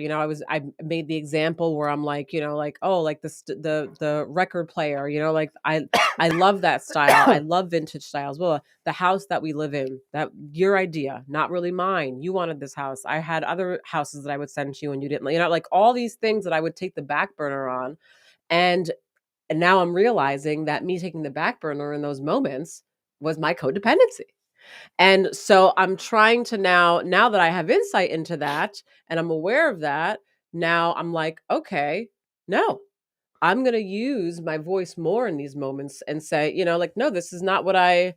[SPEAKER 1] I made the example where I'm like, like, oh, like the record player, like I love that style. I love vintage styles. Well, the house that we live in, that your idea, not really mine. You wanted this house. I had other houses that I would send to you and you didn't, like all these things that I would take the back burner on. And now I'm realizing that me taking the back burner in those moments was my codependency. And so I'm trying to now that I have insight into that and I'm aware of that, now I'm like, okay, no, I'm going to use my voice more in these moments and say, like, no, this is not what I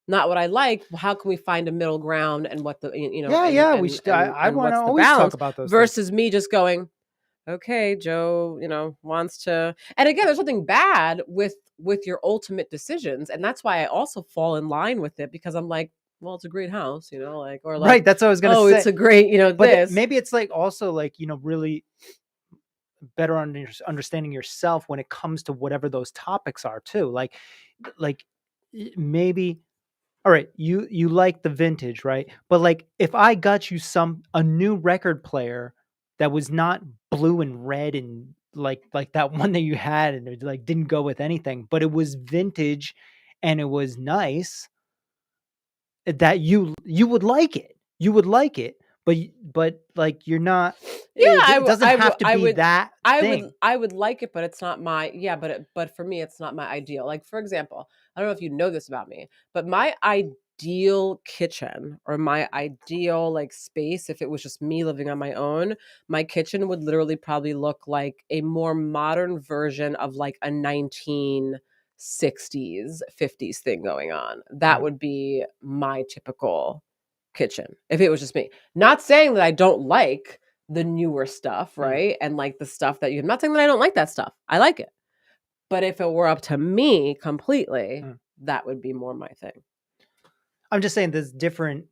[SPEAKER 1] like. How can we find a middle ground and what the,
[SPEAKER 2] Yeah, we should I
[SPEAKER 1] and
[SPEAKER 2] want to
[SPEAKER 1] what's the
[SPEAKER 2] always talk
[SPEAKER 1] balance
[SPEAKER 2] about those things.
[SPEAKER 1] versus me just going, okay, Joe, wants to. And again, there's nothing bad with your ultimate decisions, and that's why I also fall in line with it because I'm like, well, it's a great house, like, or like,
[SPEAKER 2] Right, that's what I was gonna
[SPEAKER 1] oh,
[SPEAKER 2] say.
[SPEAKER 1] it's a great,
[SPEAKER 2] But
[SPEAKER 1] this.
[SPEAKER 2] maybe it's like also like, really better understanding yourself when it comes to whatever those topics are too. Like maybe all right, you like the vintage, right? But like if I got you a new record player that was not blue and red and like that one that you had and it like didn't go with anything, but it was vintage and it was nice, that you would like it. You would like it, but like you're not
[SPEAKER 1] Yeah,
[SPEAKER 2] it doesn't have to be that thing.
[SPEAKER 1] I would like it, but it's not my yeah, but for me it's not my ideal. Like for example, I don't know if you know this about me, but my ideal kitchen or my ideal like space, if it was just me living on my own, my kitchen would literally probably look like a more modern version of like a 1960s, 50s thing going on. That
[SPEAKER 2] Mm,
[SPEAKER 1] would be my typical kitchen if it was just me. Not saying that I don't like the newer stuff,
[SPEAKER 2] mm,
[SPEAKER 1] right? And like the stuff that I'm not saying that I don't like that stuff. I like it. But if it were up to me completely,
[SPEAKER 2] mm.
[SPEAKER 1] that would be more my thing.
[SPEAKER 2] I'm just saying there's different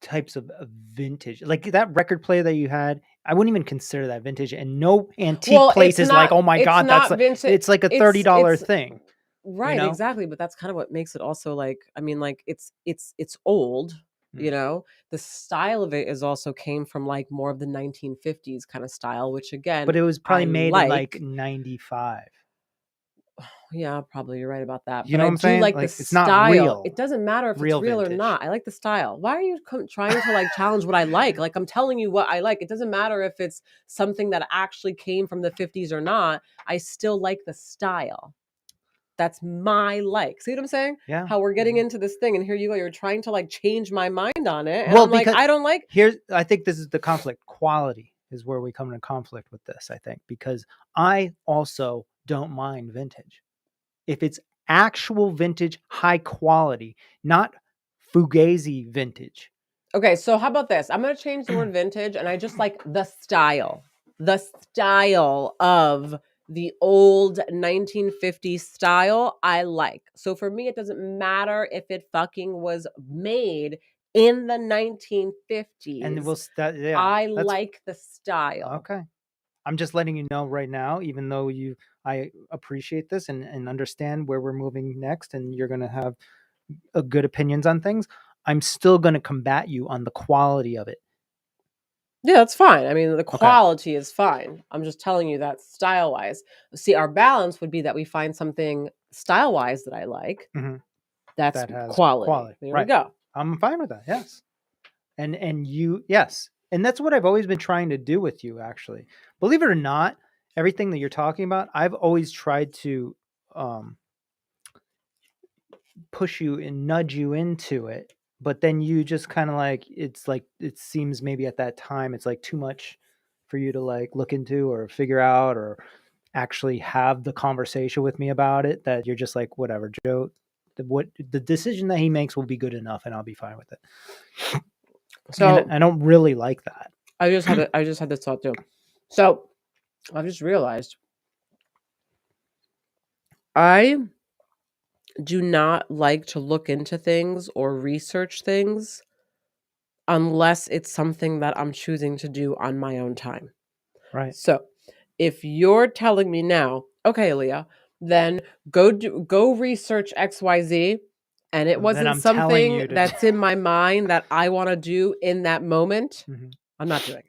[SPEAKER 2] types of vintage. Like that record player that you had, I wouldn't even consider that vintage. And no antique
[SPEAKER 1] Well,
[SPEAKER 2] place is like, oh my
[SPEAKER 1] it's
[SPEAKER 2] god, that's
[SPEAKER 1] not
[SPEAKER 2] like
[SPEAKER 1] vintage.
[SPEAKER 2] it's like a $30 thing. You
[SPEAKER 1] Right,
[SPEAKER 2] know?
[SPEAKER 1] exactly. But that's kind of what makes it also like, I mean, like it's old. You know, the style of it is also came from like more of the 1950s kind of style, which again,
[SPEAKER 2] But it was probably
[SPEAKER 1] I
[SPEAKER 2] made in like
[SPEAKER 1] like.
[SPEAKER 2] 95.
[SPEAKER 1] Yeah, probably you're right about that.
[SPEAKER 2] You
[SPEAKER 1] But
[SPEAKER 2] know
[SPEAKER 1] I
[SPEAKER 2] what I'm
[SPEAKER 1] do
[SPEAKER 2] saying?
[SPEAKER 1] like the
[SPEAKER 2] Like, it's not
[SPEAKER 1] style.
[SPEAKER 2] real,
[SPEAKER 1] It doesn't matter if it's
[SPEAKER 2] real
[SPEAKER 1] real or
[SPEAKER 2] vintage.
[SPEAKER 1] not. I like the style. Why are you trying to like challenge what I like? Like I'm telling you what I like. It doesn't matter if it's something that actually came from the 50s or not. I still like the style. That's my like. See what I'm saying?
[SPEAKER 2] Yeah.
[SPEAKER 1] How we're getting into this thing, and here you go. You're trying to like change my mind on it, and
[SPEAKER 2] Well,
[SPEAKER 1] I'm like,
[SPEAKER 2] because
[SPEAKER 1] I don't like.
[SPEAKER 2] I think this is the conflict. Quality is where we come into conflict with this, I think, because I also don't mind vintage. If it's actual vintage, high quality, not fugazi vintage.
[SPEAKER 1] Okay, so how about this? I'm gonna change the word vintage, and I just like the style of the old 1950s style. I like. So for me, it doesn't matter if it fucking was made in the 1950s.
[SPEAKER 2] And
[SPEAKER 1] I
[SPEAKER 2] that's
[SPEAKER 1] like the style.
[SPEAKER 2] okay. I'm just letting you know right now, even though I appreciate this and understand where we're moving next, and you're going to have good opinions on things. I'm still going to combat you on the quality of it.
[SPEAKER 1] Yeah, that's fine. I mean, the
[SPEAKER 2] Okay.
[SPEAKER 1] quality is fine. I'm just telling you that style wise. See, our balance would be that we find something style wise that I like.
[SPEAKER 2] Mhm.
[SPEAKER 1] That's
[SPEAKER 2] That has
[SPEAKER 1] quality. There we
[SPEAKER 2] Right.
[SPEAKER 1] go.
[SPEAKER 2] I'm fine with that. Yes. And you, yes. And that's what I've always been trying to do with you, actually. Believe it or not, everything that you're talking about, I've always tried to push you and nudge you into it. But then you just kind of like, it's like, it seems maybe at that time, it's like too much for you to like look into or figure out or actually have the conversation with me about it, that you're just like, whatever, Joe, the decision that he makes will be good enough and I'll be fine with it.
[SPEAKER 1] So
[SPEAKER 2] And I don't really like that.
[SPEAKER 1] I just had this thought too. So I've just realized I do not like to look into things or research things unless it's something that I'm choosing to do on my own time.
[SPEAKER 2] Right.
[SPEAKER 1] So if you're telling me now, okay, Leah, then go research XYZ, and it
[SPEAKER 2] Then
[SPEAKER 1] wasn't
[SPEAKER 2] I'm telling
[SPEAKER 1] something
[SPEAKER 2] you to
[SPEAKER 1] that's in my mind that I want to do in that moment,
[SPEAKER 2] Mhm.
[SPEAKER 1] I'm not doing it.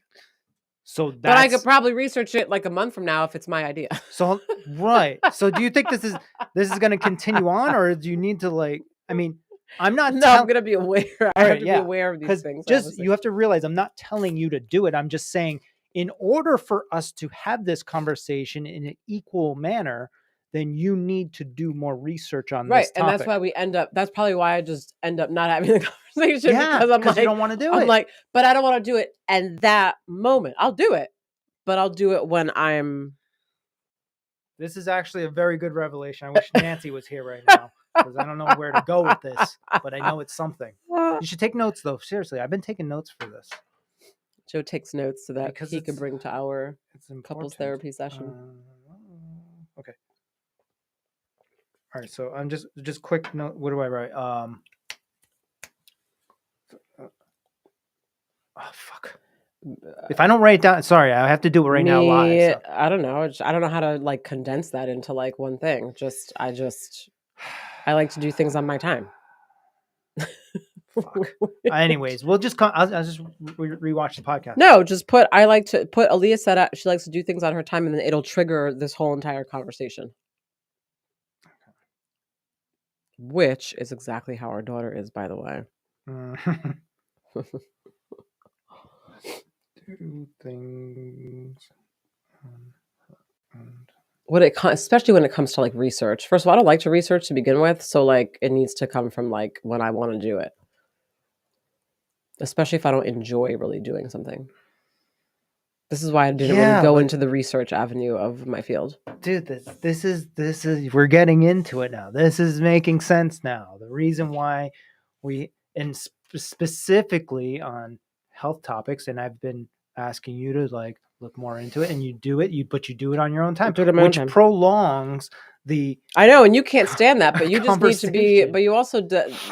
[SPEAKER 2] So
[SPEAKER 1] But I could
[SPEAKER 2] that's
[SPEAKER 1] probably research it like a month from now if it's my idea.
[SPEAKER 2] so right. So do you think this is going to continue on, or do you need to like? I mean, I'm not
[SPEAKER 1] No, I'm
[SPEAKER 2] telling.
[SPEAKER 1] gonna be aware. I
[SPEAKER 2] All
[SPEAKER 1] have
[SPEAKER 2] right,
[SPEAKER 1] to be
[SPEAKER 2] yeah,
[SPEAKER 1] aware of these
[SPEAKER 2] because
[SPEAKER 1] things,
[SPEAKER 2] just
[SPEAKER 1] obviously.
[SPEAKER 2] you have to realize I'm not telling you to do it. I'm just saying, in order for us to have this conversation in an equal manner, then you need to do more research on
[SPEAKER 1] Right.
[SPEAKER 2] this
[SPEAKER 1] And that's
[SPEAKER 2] topic.
[SPEAKER 1] why we end up that's probably why I just end up not having the conversation
[SPEAKER 2] Yeah,
[SPEAKER 1] because
[SPEAKER 2] because you don't want to do
[SPEAKER 1] I'm
[SPEAKER 2] it.
[SPEAKER 1] like, but I don't want to do it at that moment. I'll do it, but I'll do it when I'm
[SPEAKER 2] This is actually a very good revelation. I wish Nancy was here right now because I don't know where to go with this, but I know it's something. You should take notes, though. Seriously, I've been taking notes for this
[SPEAKER 1] Joe takes notes so that
[SPEAKER 2] because
[SPEAKER 1] he can bring to our
[SPEAKER 2] it's important.
[SPEAKER 1] couples therapy session.
[SPEAKER 2] Okay. All right. So I'm just quick note. What do I write? Oh fuck. If I don't write it down, sorry, I have to do it right now live. So.
[SPEAKER 1] I don't know. I don't know how to like condense that into like one thing. I like to do things on my time.
[SPEAKER 2] Fuck. Anyways, we'll just I'll just rewatch the podcast.
[SPEAKER 1] No, just put. I like to put. Aaliyah said she likes to do things on her time, and then it'll trigger this whole entire conversation. Which is exactly how our daughter is, by the way.
[SPEAKER 2] Do things.
[SPEAKER 1] Especially when it comes to like research. First of all, I don't like to research to begin with, so like it needs to come from like when I want to do it. Especially if I don't enjoy really doing something. This is why I didn't really go into the research avenue of my field.
[SPEAKER 2] Dude, this is we're getting into it now. This is making sense now. The reason why specifically on health topics, and I've been asking you to like look more into it, and you do it, but you do it on your own time, which prolongs the.
[SPEAKER 1] I know, and you can't stand that, but you just need to be.
[SPEAKER 2] conversation.
[SPEAKER 1] But you also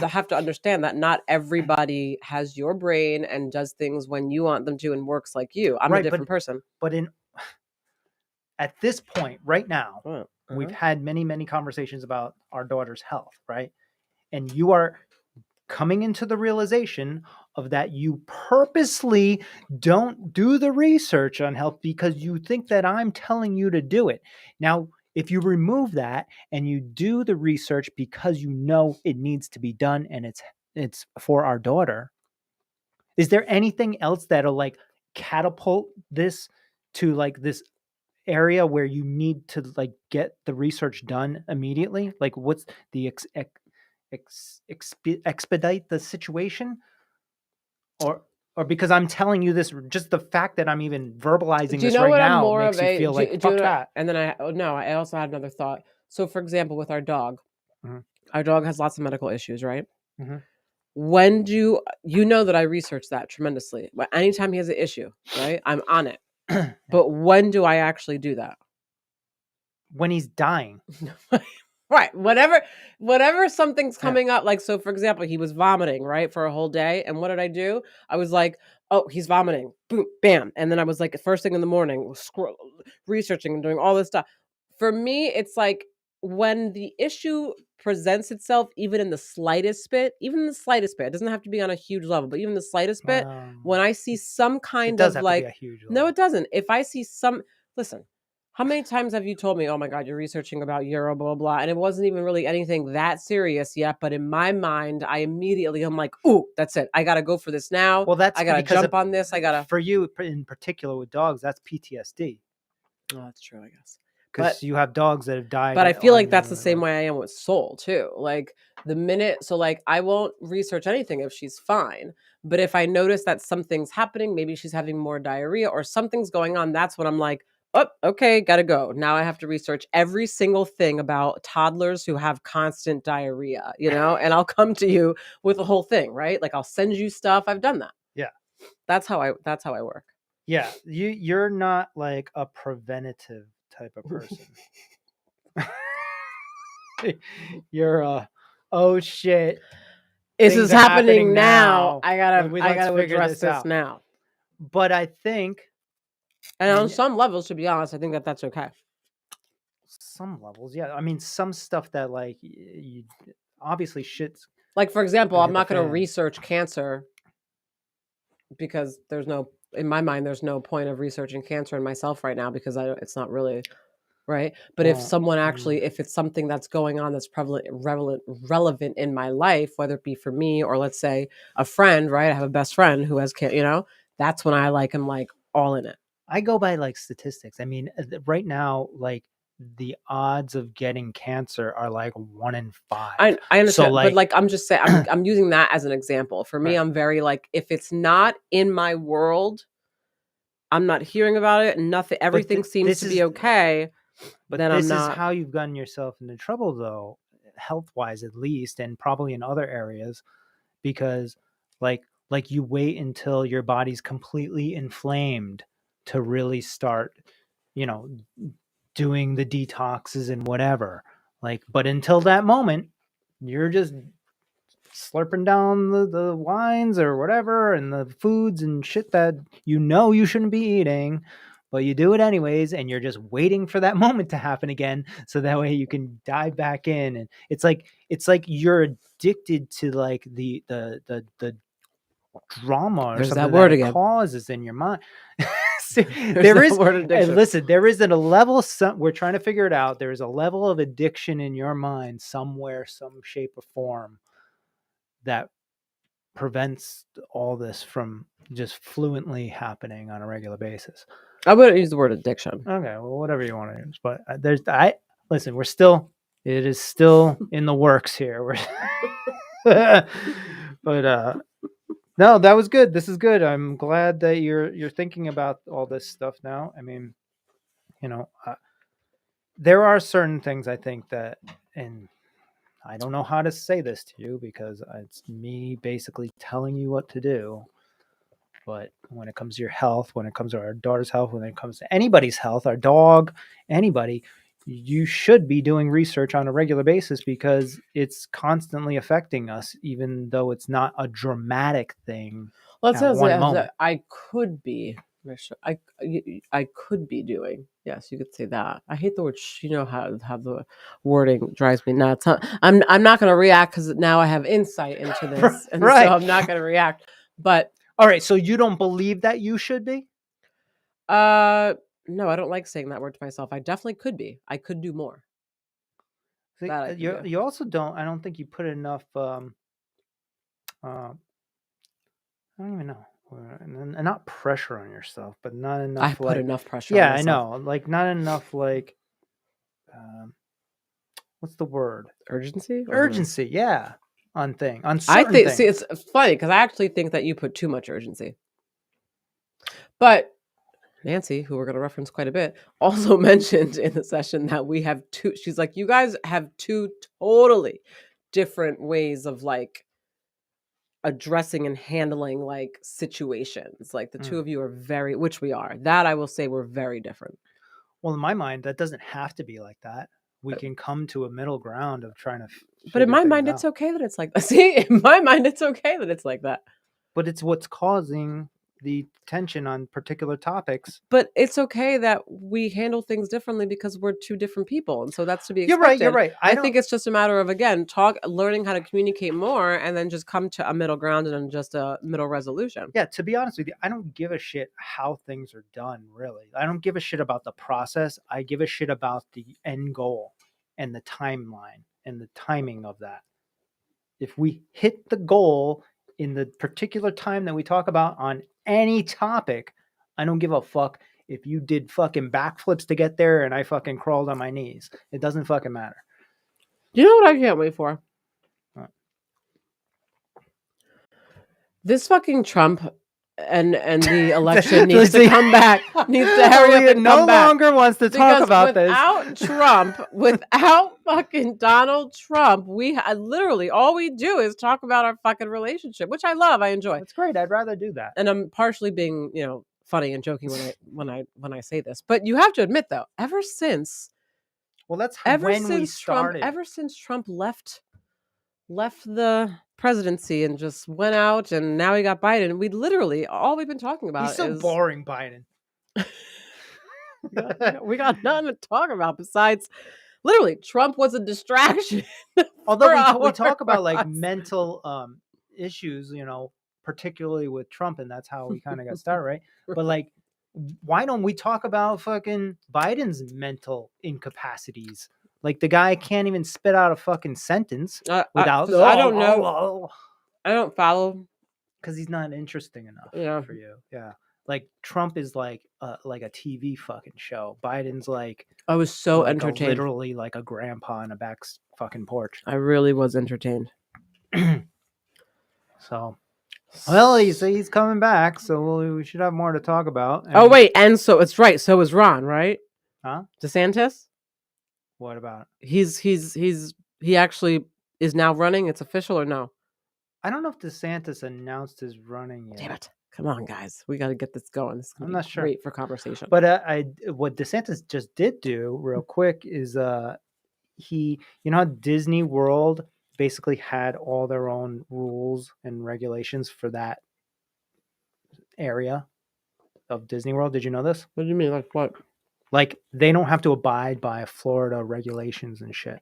[SPEAKER 1] have to understand that not everybody has your brain and does things when you want them to and works like you. I'm a different person.
[SPEAKER 2] But at this point, right now, we've had many conversations about our daughter's health, right? And you are coming into the realization of that you purposely don't do the research on health because you think that I'm telling you to do it. Now, if you remove that and you do the research because you know it needs to be done and it's for our daughter, is there anything else that'll like catapult this to like this area where you need to like get the research done immediately? Like what's the expedite the situation? Or because I'm telling you this, just the fact that I'm even verbalizing
[SPEAKER 1] Do you
[SPEAKER 2] this
[SPEAKER 1] know
[SPEAKER 2] right
[SPEAKER 1] what I'm
[SPEAKER 2] now
[SPEAKER 1] more
[SPEAKER 2] makes
[SPEAKER 1] of
[SPEAKER 2] you
[SPEAKER 1] a
[SPEAKER 2] feel like
[SPEAKER 1] do you
[SPEAKER 2] fuck
[SPEAKER 1] know,
[SPEAKER 2] that.
[SPEAKER 1] and then I also had another thought. So for example, with our dog,
[SPEAKER 2] Mhm.
[SPEAKER 1] our dog has lots of medical issues, right?
[SPEAKER 2] Mhm.
[SPEAKER 1] When do you know that I research that tremendously? But anytime he has an issue, right? I'm on it.
[SPEAKER 2] Yeah.
[SPEAKER 1] But when do I actually do that?
[SPEAKER 2] When he's dying.
[SPEAKER 1] Right. Whatever something's
[SPEAKER 2] Yeah.
[SPEAKER 1] coming up, like so for example, he was vomiting, right, for a whole day. And what did I do? I was like, oh, he's vomiting. Boom, bam. And then I was like, first thing in the morning, researching and doing all this stuff. For me, it's like when the issue presents itself, even in the slightest bit, it doesn't have to be on a huge level, but even the slightest bit, when I see some
[SPEAKER 2] It
[SPEAKER 1] kind
[SPEAKER 2] does
[SPEAKER 1] of
[SPEAKER 2] have to be
[SPEAKER 1] like,
[SPEAKER 2] a huge
[SPEAKER 1] no,
[SPEAKER 2] level.
[SPEAKER 1] it doesn't. If I see some, listen, how many times have you told me, oh my God, you're researching about Euro, blah, blah, blah. And it wasn't even really anything that serious yet. But in my mind, I'm like, ooh, that's it. I got to go for this now.
[SPEAKER 2] Well, that's
[SPEAKER 1] I got to
[SPEAKER 2] because
[SPEAKER 1] jump on this. I got to.
[SPEAKER 2] for you in particular with dogs, that's PTSD.
[SPEAKER 1] Oh, that's true, I guess.
[SPEAKER 2] Because you have dogs that have died
[SPEAKER 1] But I feel like
[SPEAKER 2] on
[SPEAKER 1] that's the
[SPEAKER 2] you.
[SPEAKER 1] same way I am with Soul too. Like the minute, so like I won't research anything if she's fine. But if I notice that something's happening, maybe she's having more diarrhea or something's going on, that's when I'm like, oh, okay, gotta go. Now I have to research every single thing about toddlers who have constant diarrhea, and I'll come to you with the whole thing, right? Like I'll send you stuff. I've done that.
[SPEAKER 2] Yeah.
[SPEAKER 1] That's how I work.
[SPEAKER 2] Yeah. You're not like a preventative type of person. You're oh shit.
[SPEAKER 1] This
[SPEAKER 2] Things
[SPEAKER 1] is
[SPEAKER 2] are
[SPEAKER 1] happening now. I
[SPEAKER 2] Let's
[SPEAKER 1] gotta
[SPEAKER 2] figure
[SPEAKER 1] address
[SPEAKER 2] this
[SPEAKER 1] this
[SPEAKER 2] out.
[SPEAKER 1] now.
[SPEAKER 2] But I think,
[SPEAKER 1] And on some levels, to be honest, I think that that's okay.
[SPEAKER 2] some levels, yeah. I mean, some stuff that like you obviously shit's
[SPEAKER 1] Like for example,
[SPEAKER 2] gonna
[SPEAKER 1] I'm
[SPEAKER 2] hit the
[SPEAKER 1] not going to
[SPEAKER 2] fan.
[SPEAKER 1] research cancer because in my mind, there's no point of researching cancer in myself right now because it's not really right. But if
[SPEAKER 2] Well,
[SPEAKER 1] someone actually, if it's something that's going on that's relevant in my life, whether it be for me or let's say a friend, right? I have a best friend who has cancer, that's when I am like all in it.
[SPEAKER 2] I go by like statistics. I mean, right now, like the odds of getting cancer are like 1 in 5.
[SPEAKER 1] I
[SPEAKER 2] So
[SPEAKER 1] understand, but
[SPEAKER 2] like,
[SPEAKER 1] like I'm just saying, I'm using that as an example. For me,
[SPEAKER 2] right.
[SPEAKER 1] I'm very like, if it's not in my world, I'm not hearing about it. Nothing. Everything seems to be okay.
[SPEAKER 2] But
[SPEAKER 1] Then I'm
[SPEAKER 2] this is
[SPEAKER 1] not.
[SPEAKER 2] how you've gotten yourself into trouble, though, health wise at least, and probably in other areas, because like you wait until your body's completely inflamed to really start, you know, doing the detoxes and whatever. Like, but until that moment, you're just slurping down the wines or whatever and the foods and shit that you shouldn't be eating, but you do it anyways, and you're just waiting for that moment to happen again so that way you can dive back in. And it's like you're addicted to like the drama or
[SPEAKER 1] There's that
[SPEAKER 2] something that
[SPEAKER 1] word
[SPEAKER 2] it
[SPEAKER 1] again.
[SPEAKER 2] causes in your mind.
[SPEAKER 1] There's
[SPEAKER 2] There
[SPEAKER 1] that
[SPEAKER 2] is,
[SPEAKER 1] word
[SPEAKER 2] and
[SPEAKER 1] addiction.
[SPEAKER 2] listen, there is a level, we're trying to figure it out. There is a level of addiction in your mind somewhere, some shape or form, that prevents all this from just fluently happening on a regular basis.
[SPEAKER 1] I wouldn't use the word addiction.
[SPEAKER 2] Okay, well, whatever you want to use, but listen, it is still in the works here. But no, that was good. This is good. I'm glad that you're thinking about all this stuff now. I mean, there are certain things I think that, and I don't know how to say this to you because it's me basically telling you what to do. But when it comes to your health, when it comes to our daughter's health, when it comes to anybody's health, our dog, anybody, you should be doing research on a regular basis because it's constantly affecting us, even though it's not a dramatic thing
[SPEAKER 1] Let's
[SPEAKER 2] at
[SPEAKER 1] say
[SPEAKER 2] one moment.
[SPEAKER 1] I could be. I could be doing. Yes, you could say that. I hate the word. You know how the wording drives me nuts. I'm not going to react because now I have insight into this, and so
[SPEAKER 2] Right.
[SPEAKER 1] I'm not going to react. But
[SPEAKER 2] All right. So you don't believe that you should be?
[SPEAKER 1] no, I don't like saying that word to myself. I definitely could be. I could do more.
[SPEAKER 2] See,
[SPEAKER 1] That I could do.
[SPEAKER 2] you also don't. I don't think you put enough. I don't even know. And not pressure on yourself, but not enough.
[SPEAKER 1] I put
[SPEAKER 2] like,
[SPEAKER 1] enough pressure
[SPEAKER 2] yeah,
[SPEAKER 1] on
[SPEAKER 2] I
[SPEAKER 1] myself.
[SPEAKER 2] know. Like not enough. Like, what's the word?
[SPEAKER 1] Urgency.
[SPEAKER 2] Urgency. Yeah, on
[SPEAKER 1] I
[SPEAKER 2] certain
[SPEAKER 1] think.
[SPEAKER 2] things.
[SPEAKER 1] See, it's funny because I actually think that you put too much urgency. But Nancy, who we're going to reference quite a bit, also mentioned in the session that we have two. She's like, you guys have two totally different ways of like addressing and handling like situations. Like the two of you are very, which we are. That I will say we're very different.
[SPEAKER 2] Well, in my mind, that doesn't have to be like that. We can come to a middle ground of trying to.
[SPEAKER 1] But in my mind, it's okay that it's like that. See, in my mind, it's okay that it's like that.
[SPEAKER 2] But it's what's causing the tension on particular topics.
[SPEAKER 1] But it's okay that we handle things differently because we're two different people, and so that's to be
[SPEAKER 2] You're
[SPEAKER 1] expected.
[SPEAKER 2] right.
[SPEAKER 1] I think it's just a matter of again learning how to communicate more, and then just come to a middle ground and just a middle resolution.
[SPEAKER 2] Yeah, to be honest with you, I don't give a shit how things are done. Really, I don't give a shit about the process. I give a shit about the end goal and the timeline and the timing of that. If we hit the goal in the particular time that we talk about on any topic, I don't give a fuck if you did fucking backflips to get there and I fucking crawled on my knees. It doesn't fucking matter.
[SPEAKER 1] You know what I can't wait for?
[SPEAKER 2] What?
[SPEAKER 1] This fucking Trump and the election needs to come back. Needs to hurry up and come back.
[SPEAKER 2] No longer wants to talk about this.
[SPEAKER 1] Without fucking Donald Trump, we literally all we do is talk about our fucking relationship, which I love, I enjoy.
[SPEAKER 2] That's great. I'd rather do that.
[SPEAKER 1] And I'm partially being, funny and joking when I say this, but you have to admit though, ever since Trump left the presidency and just went out, and now he got Biden. We literally all we've been talking about.
[SPEAKER 2] He's so boring, Biden.
[SPEAKER 1] we got nothing to talk about besides literally Trump was a distraction.
[SPEAKER 2] Although we talk about like mental issues, particularly with Trump, and that's how we kind of got started, right? But like, why don't we talk about fucking Biden's mental incapacities? Like the guy can't even spit out a fucking sentence without.
[SPEAKER 1] I don't know. I don't follow
[SPEAKER 2] because he's not interesting enough for you. Yeah, like Trump is like a TV fucking show. Biden's like
[SPEAKER 1] I was so entertained,
[SPEAKER 2] literally like a grandpa on a back fucking porch.
[SPEAKER 1] I really was entertained.
[SPEAKER 2] So, well, he's coming back, so we should have more to talk about.
[SPEAKER 1] Oh wait, and so it's right. So is Ron, right?
[SPEAKER 2] Huh?
[SPEAKER 1] DeSantis.
[SPEAKER 2] What about it?
[SPEAKER 1] He actually is now running. It's official or no?
[SPEAKER 2] I don't know if DeSantis announced his running yet.
[SPEAKER 1] Damn it! Come on, guys, we got to get this going. This is
[SPEAKER 2] I'm not sure.
[SPEAKER 1] Great for conversation.
[SPEAKER 2] But what DeSantis just did do real quick is he how Disney World basically had all their own rules and regulations for that area of Disney World. Did you know this?
[SPEAKER 1] What do you mean? Like what?
[SPEAKER 2] Like they don't have to abide by Florida regulations and shit.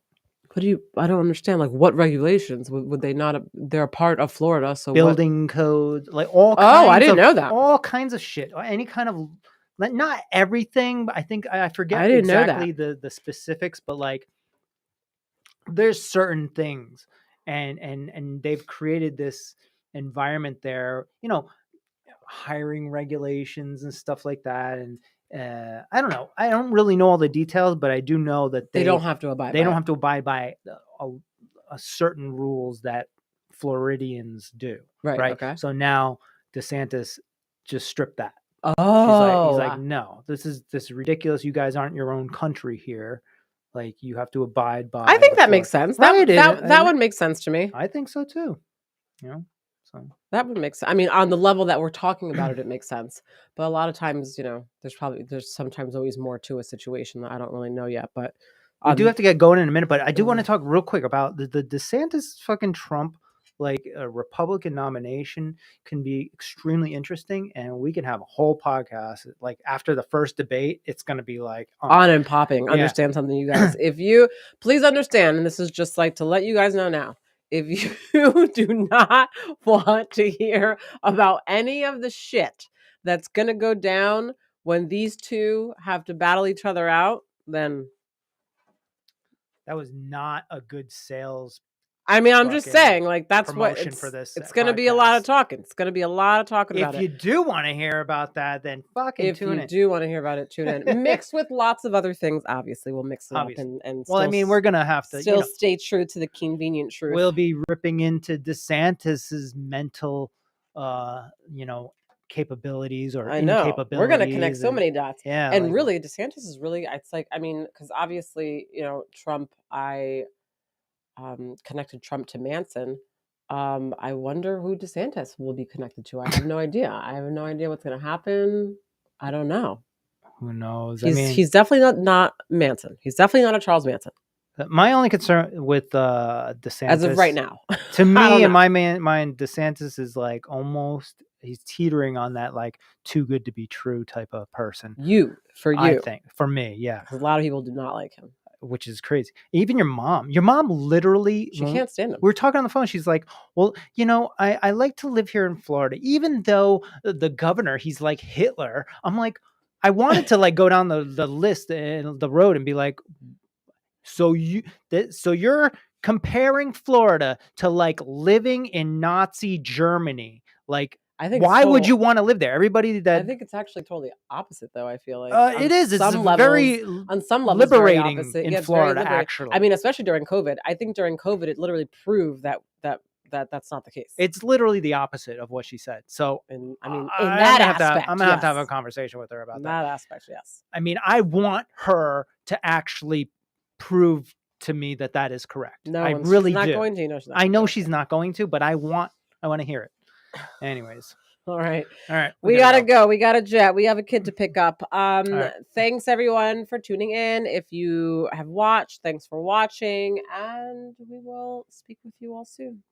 [SPEAKER 1] I don't understand. Like what regulations would they not? They're a part of Florida, so
[SPEAKER 2] building codes, like all.
[SPEAKER 1] Oh, I didn't know that.
[SPEAKER 2] All kinds of shit. Any kind of, like not everything, but I think I forget
[SPEAKER 1] I didn't
[SPEAKER 2] exactly
[SPEAKER 1] know that.
[SPEAKER 2] the specifics, but like there's certain things, and they've created this environment there. Hiring regulations and stuff like that, and I don't know. I don't really know all the details, but I do know that
[SPEAKER 1] they don't have to abide.
[SPEAKER 2] They don't have to abide by a certain rules that Floridians do. Right.
[SPEAKER 1] Okay.
[SPEAKER 2] So now DeSantis just stripped that.
[SPEAKER 1] Oh,
[SPEAKER 2] he's like, no, this is ridiculous. You guys aren't your own country here. Like you have to abide by.
[SPEAKER 1] I think that makes sense.
[SPEAKER 2] Right,
[SPEAKER 1] that would make sense to me.
[SPEAKER 2] I think so too. So
[SPEAKER 1] that would make sense. I mean, on the level that we're talking about it makes sense. But a lot of times, there's sometimes always more to a situation that I don't really know yet. But
[SPEAKER 2] we do have to get going in a minute. But I do want to talk real quick about the DeSantis fucking Trump like a Republican nomination can be extremely interesting, and we can have a whole podcast. Like after the first debate, it's going to be like
[SPEAKER 1] on and popping.
[SPEAKER 2] Yeah.
[SPEAKER 1] Understand something, you guys. If you please understand, and this is just like to let you guys know now, if you do not want to hear about any of the shit that's going to go down when these two have to battle each other out, then
[SPEAKER 2] that was not a good sales.
[SPEAKER 1] I mean, I'm just
[SPEAKER 2] fucking
[SPEAKER 1] saying, like that's what
[SPEAKER 2] promotion
[SPEAKER 1] it's
[SPEAKER 2] for this
[SPEAKER 1] it's going to be a lot of
[SPEAKER 2] podcast.
[SPEAKER 1] talking. It's going to be a lot of talking about
[SPEAKER 2] If
[SPEAKER 1] it.
[SPEAKER 2] you do want to hear about that, then fucking
[SPEAKER 1] If
[SPEAKER 2] tune
[SPEAKER 1] you
[SPEAKER 2] in.
[SPEAKER 1] do want to hear about it, tune in. Mixed with lots of other things, obviously. We'll mix it
[SPEAKER 2] Obviously.
[SPEAKER 1] up and
[SPEAKER 2] Well, I
[SPEAKER 1] still,
[SPEAKER 2] mean, we're gonna have to,
[SPEAKER 1] still stay true to the convenient truth.
[SPEAKER 2] we'll be ripping into DeSantis's mental, capabilities or
[SPEAKER 1] I know.
[SPEAKER 2] incapabilities.
[SPEAKER 1] We're going to connect so many dots.
[SPEAKER 2] Yeah,
[SPEAKER 1] And
[SPEAKER 2] like,
[SPEAKER 1] really, DeSantis is really, it's like, I mean, because obviously, Trump, I connected Trump to Manson. I wonder who DeSantis will be connected to. I have no idea. I have no idea what's going to happen. I don't know.
[SPEAKER 2] who knows?
[SPEAKER 1] He's definitely not Manson. He's definitely not a Charles Manson.
[SPEAKER 2] My only concern with DeSantis,
[SPEAKER 1] as of right now,
[SPEAKER 2] to me and my mind, DeSantis is like almost he's teetering on that like too good to be true type of person. I think for me, yeah,
[SPEAKER 1] because a lot of people do not like him,
[SPEAKER 2] which is crazy. Even your mom literally,
[SPEAKER 1] she can't stand him.
[SPEAKER 2] We were talking on the phone. She's like, well, I like to live here in Florida, even though the governor, he's like Hitler. I'm like, I wanted to like go down the list and the road and be like, so you're comparing Florida to like living in Nazi Germany. Like,
[SPEAKER 1] I think
[SPEAKER 2] why would you want to live there? Everybody that
[SPEAKER 1] I think it's actually totally opposite, though. I feel like
[SPEAKER 2] it is. It's
[SPEAKER 1] on some levels
[SPEAKER 2] liberating
[SPEAKER 1] opposite.
[SPEAKER 2] in Florida. Actually,
[SPEAKER 1] I mean, especially during COVID. I think during COVID, it literally proved that's not the case.
[SPEAKER 2] It's literally the opposite of what she said. So,
[SPEAKER 1] and I mean, in that aspect,
[SPEAKER 2] I'm gonna have to have a conversation with her about that
[SPEAKER 1] aspect. Yes.
[SPEAKER 2] I mean, I want her to actually prove to me that is correct.
[SPEAKER 1] No,
[SPEAKER 2] I really
[SPEAKER 1] she's not
[SPEAKER 2] do.
[SPEAKER 1] going to. No, she's not.
[SPEAKER 2] I know she's not going to, but I want to hear it. Anyways.
[SPEAKER 1] All right.
[SPEAKER 2] All right.
[SPEAKER 1] We gotta go. We gotta jet. We have a kid to pick up.
[SPEAKER 2] Right.
[SPEAKER 1] Thanks everyone for tuning in. If you have watched, thanks for watching, and we will speak with you all soon.